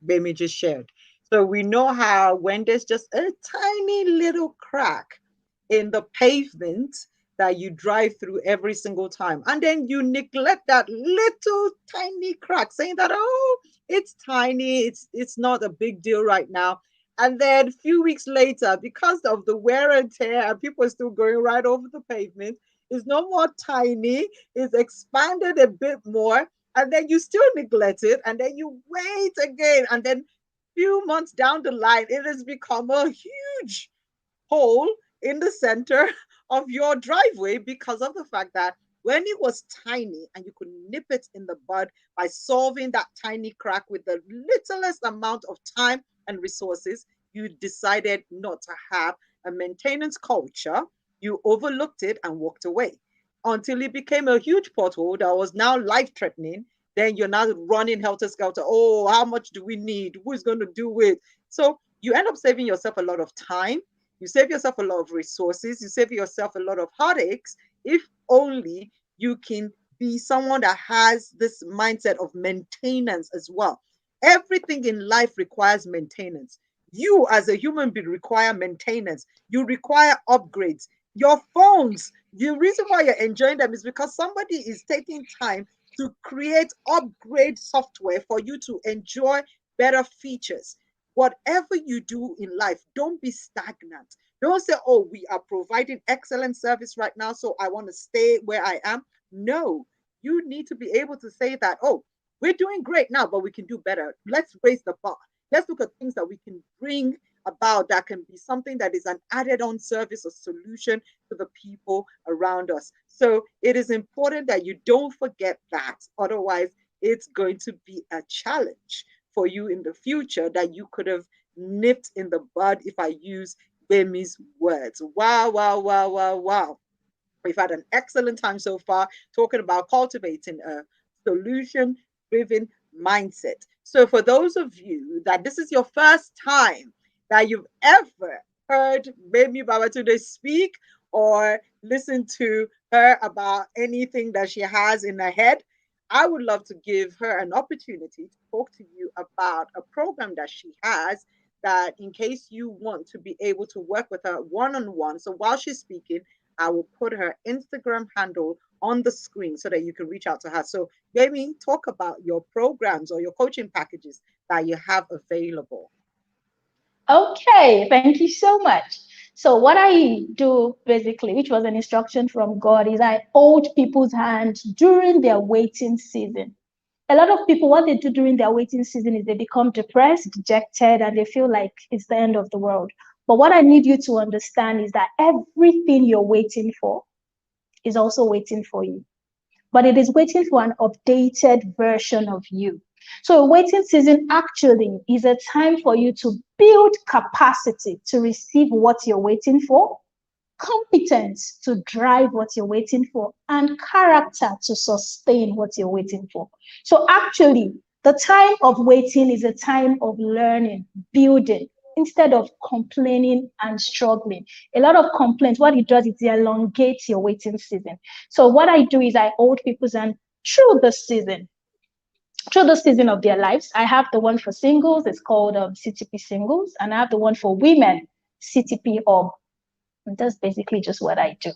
Bemi just shared. So we know how when there's just a tiny little crack in the pavement that you drive through every single time, and then you neglect that little tiny crack, saying that, oh, it's tiny, it's not a big deal right now. And then a few weeks later, because of the wear and tear, and people are still going right over the pavement, it's no more tiny, it's expanded a bit more. And then you still neglect it, and then you wait again. And then few months down the line, it has become a huge hole in the center of your driveway because of the fact that when it was tiny and you could nip it in the bud by solving that tiny crack with the littlest amount of time and resources, you decided not to have a maintenance culture. You overlooked it and walked away. until it became a huge pothole that was now life threatening. Then you're now running helter skelter. Oh, how much do we need? Who's going to do it? So you end up saving yourself a lot of time. You save yourself a lot of resources. You save yourself a lot of heartaches if only you can be someone that has this mindset of maintenance as well. Everything in life requires maintenance. You, as a human being, require maintenance. You require upgrades. Your phones, the reason why you're enjoying them is because somebody is taking time to create upgrade software for you to enjoy better features. Whatever you do in life, don't be stagnant. Don't say, oh, we are providing excellent service right now, so I want to stay where I am. No, you need to be able to say that, oh, we're doing great now, but we can do better. Let's raise the bar. Let's look at things that we can bring about that can be something that is an added on service or solution to the people around us. So it is important that you don't forget that. Otherwise, it's going to be a challenge for you in the future that you could have nipped in the bud, if I use Gbemi's words. Wow, wow, wow, wow, wow. We've had an excellent time so far talking about cultivating a solution driven mindset. So, for those of you that this is your first time that you've ever heard Gbemi Babatunde speak or listen to her about anything that she has in her head, I would love to give her an opportunity to talk to you about a program that she has, that in case you want to be able to work with her one on one. So while she's speaking, I will put her Instagram handle on the screen so that you can reach out to her. So, Jamie, talk about your programs or your coaching packages that you have available. Okay, thank you so much. So what I do basically, which was an instruction from God, is I hold people's hands during their waiting season. A lot of people, what they do during their waiting season is they become depressed, dejected, and they feel like it's the end of the world. But what I need you to understand is that everything you're waiting for is also waiting for you, but it is waiting for an updated version of you. So, a waiting season actually is a time for you to build capacity to receive what you're waiting for, competence to drive what you're waiting for, and character to sustain what you're waiting for. So, actually, the time of waiting is a time of learning, building, instead of complaining and struggling. A lot of complaints, what it does is it elongates your waiting season. So, what I do is I hold people's hand through the season of their lives. I have the one for singles, it's called CTP Singles, and I have the one for women, CTP Hub. And that's basically just what I do.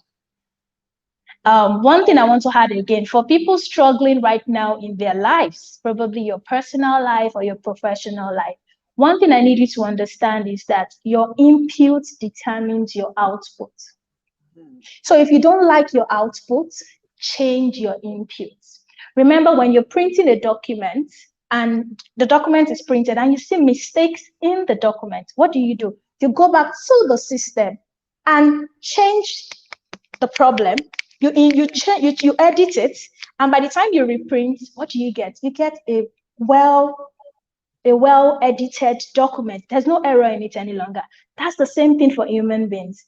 One thing I want to add again, for people struggling right now in their lives, probably your personal life or your professional life, one thing I need you to understand is that your input determines your output. So if you don't like your output, change your inputs. Remember, when you're printing a document and the document is printed and you see mistakes in the document, what do? You go back to the system and change the problem. You edit it, and by the time you reprint, what do you get? You get well a well edited document. There's no error in it any longer. That's the same thing for human beings.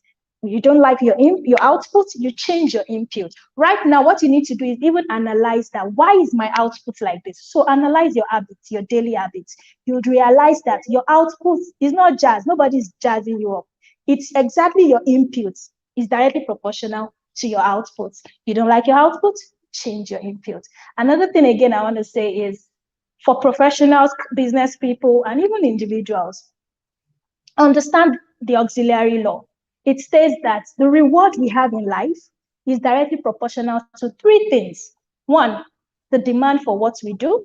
You don't like your output, you change your input. Right now, what you need to do is even analyze that. Why is my output like this? So analyze your habits, your daily habits. You'd realize that your output is not jazz. Nobody's jazzing you up. It's exactly your input is directly proportional to your output. You don't like your output, change your input. Another thing again I want to say is, for professionals, business people, and even individuals, understand the auxiliary law. It states that the reward we have in life is directly proportional to three things. One, the demand for what we do,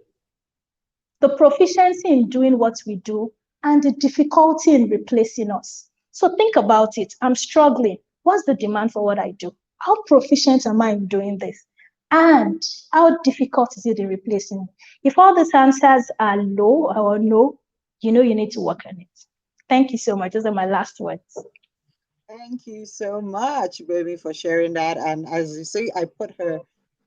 the proficiency in doing what we do, and the difficulty in replacing us. So think about it. I'm struggling. What's the demand for what I do? How proficient am I in doing this? And how difficult is it in replacing me? If all these answers are low or no, you know you need to work on it. Thank you so much. Those are my last words. Thank you so much, baby, for sharing that. And as you see, I put her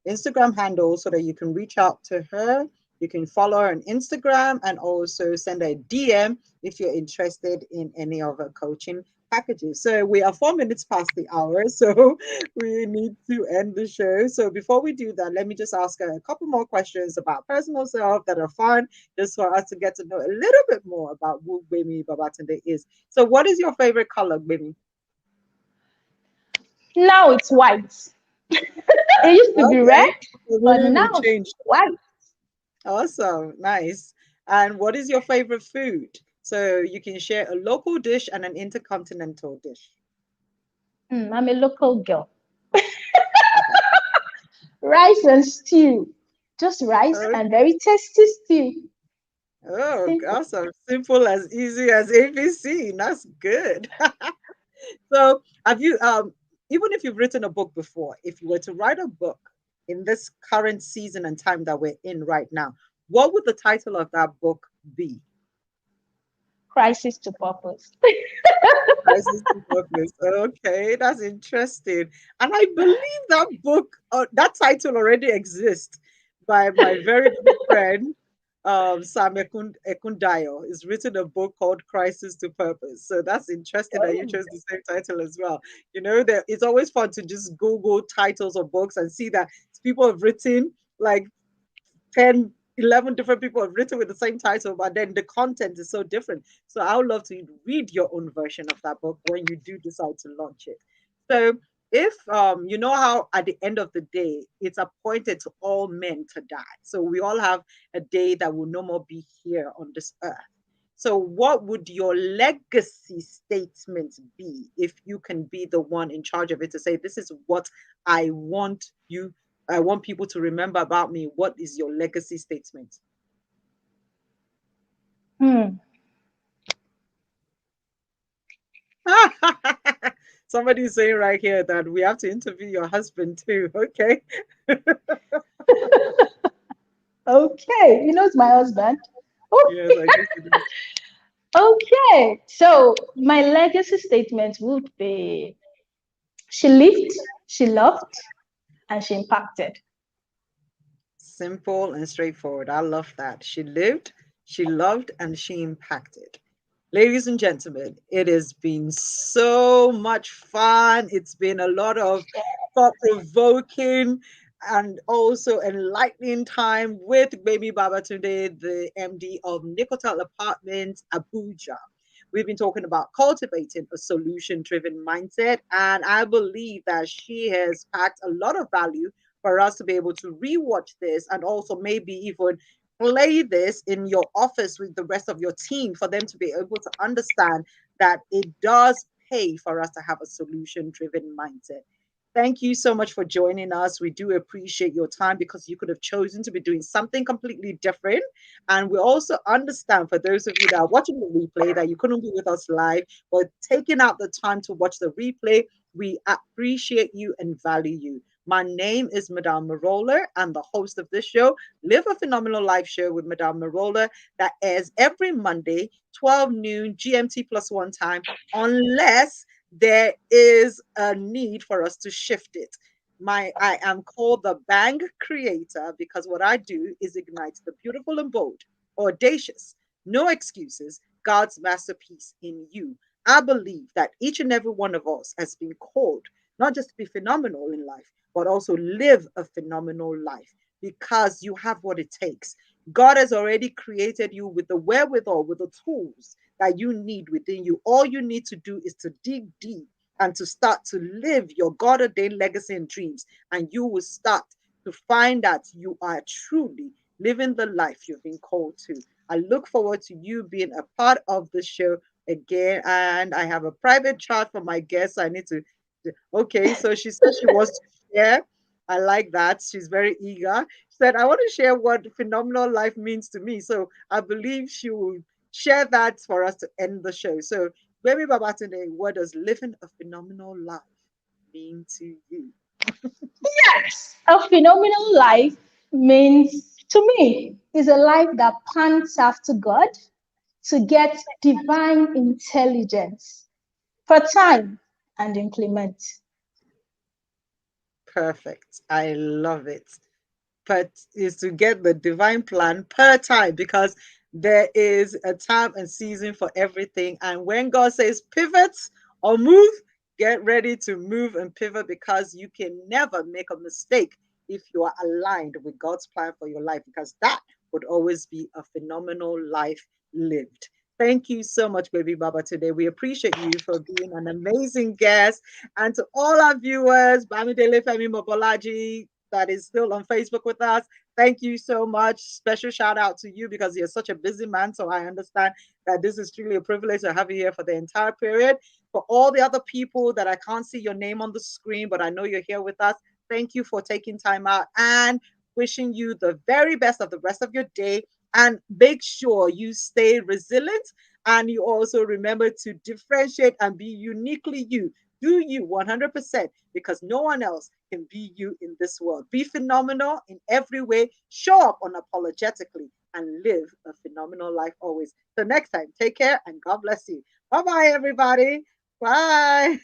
Instagram handle so that you can reach out to her. You can follow her on Instagram and also send her a DM if you're interested in any of her coaching packages. So we are 4 minutes past the hour, so we need to end the show. So before we do that, let me just ask a couple more questions about personal self that are fun, just for us to get to know a little bit more about who Gbemi Babatunde is. So, what is your favorite color, Gbemi? Now it's white. It used to be red, Okay, the but meaning will now it's change. white. Awesome, nice. And what is your favorite food? So you can share a local dish and an intercontinental dish. I'm a local girl. Rice and stew. Just rice and very tasty stew. Oh, Simple. awesome. Simple as easy as ABC. That's good. So, have you even if you've written a book before, if you were to write a book in this current season and time that we're in right now, what would the title of that book be? Crisis to purpose. Crisis to Purpose. Okay, that's interesting. And I believe that book, that title already exists by my very good friend, Sam Ekundayo. He's written a book called Crisis to Purpose. So that's interesting that you Oh. chose the same title as well. You know, it's always fun to just Google titles of books and see that people have written like 10, 11 different people have written with the same title, but then the content is so different. So I would love to read your own version of that book when you do decide to launch it. So if you know how at the end of the day it's appointed to all men to die, so we all have a day that will no more be here on this earth. So what would your legacy statement be if you can be the one in charge of it to say, this is what I want you I want people to remember about me. What is your legacy statement? Hmm. Somebody is saying right here that we have to interview your husband too. Okay. Okay. You know, it's my husband. Yes, I guess it is. Okay. So my legacy statement would be she lived, she loved, and she impacted. Simple and straightforward. I love that. She lived, she loved, and she impacted. Ladies and gentlemen, it has been so much fun. It's been a lot of thought provoking and also enlightening time with Baby Babatunde, the MD of Nicotel Apartments, Abuja. We've been talking about cultivating a solution driven mindset, and I believe that she has packed a lot of value for us to be able to rewatch this and also maybe even play this in your office with the rest of your team for them to be able to understand that it does pay for us to have a solution driven mindset. Thank you so much for joining us. We do appreciate your time because you could have chosen to be doing something completely different. And we also understand for those of you that are watching the replay that you couldn't be with us live, but taking out the time to watch the replay, we appreciate you and value you. My name is Madame Merola. I'm the host of this show, Live a Phenomenal Life Show with Madame Merola, that airs every Monday, 12 noon GMT plus one time, unless there is a need for us to shift it. I am called the Bang Creator because what I do is ignite the beautiful and bold, audacious, no excuses, God's masterpiece in you. I believe that each and every one of us has been called not just to be phenomenal in life, but also live a phenomenal life because you have what it takes. God has already created you with the wherewithal, with the tools that you need within you. All you need to do is to dig deep and to start to live your God ordained legacy and dreams. And you will start to find that you are truly living the life you've been called to. I look forward to you being a part of the show again. And I have a private chat for my guests. I need to. Okay, so she said she wants to share. I like that. She's very eager. She said, I want to share what phenomenal life means to me. So I believe she will share that for us to end the show. So, Baby Babatunde, what does living a phenomenal life mean to you? Yes. A phenomenal life means to me is a life that pants after God to get divine intelligence for time and implement. Perfect. I love it. But is to get the divine plan per time because there is a time and season for everything. And when God says pivot or move, get ready to move and pivot because you can never make a mistake if you are aligned with God's plan for your life, because that would always be a phenomenal life lived. Thank you so much, baby Baba, today. We appreciate you for being an amazing guest. And to all our viewers, Bamidele Femi Mobolaji, that is still on Facebook with us, thank you so much. Special shout out to you because you're such a busy man. So I understand that this is truly a privilege to have you here for the entire period. For all the other people that I can't see your name on the screen, but I know you're here with us, thank you for taking time out and wishing you the very best of the rest of your day. And make sure you stay resilient and you also remember to differentiate and be uniquely you. Do you 100% because no one else can be you in this world. Be phenomenal in every way, show up unapologetically, and live a phenomenal life always. So, next time, take care and God bless you. Bye bye, everybody. Bye.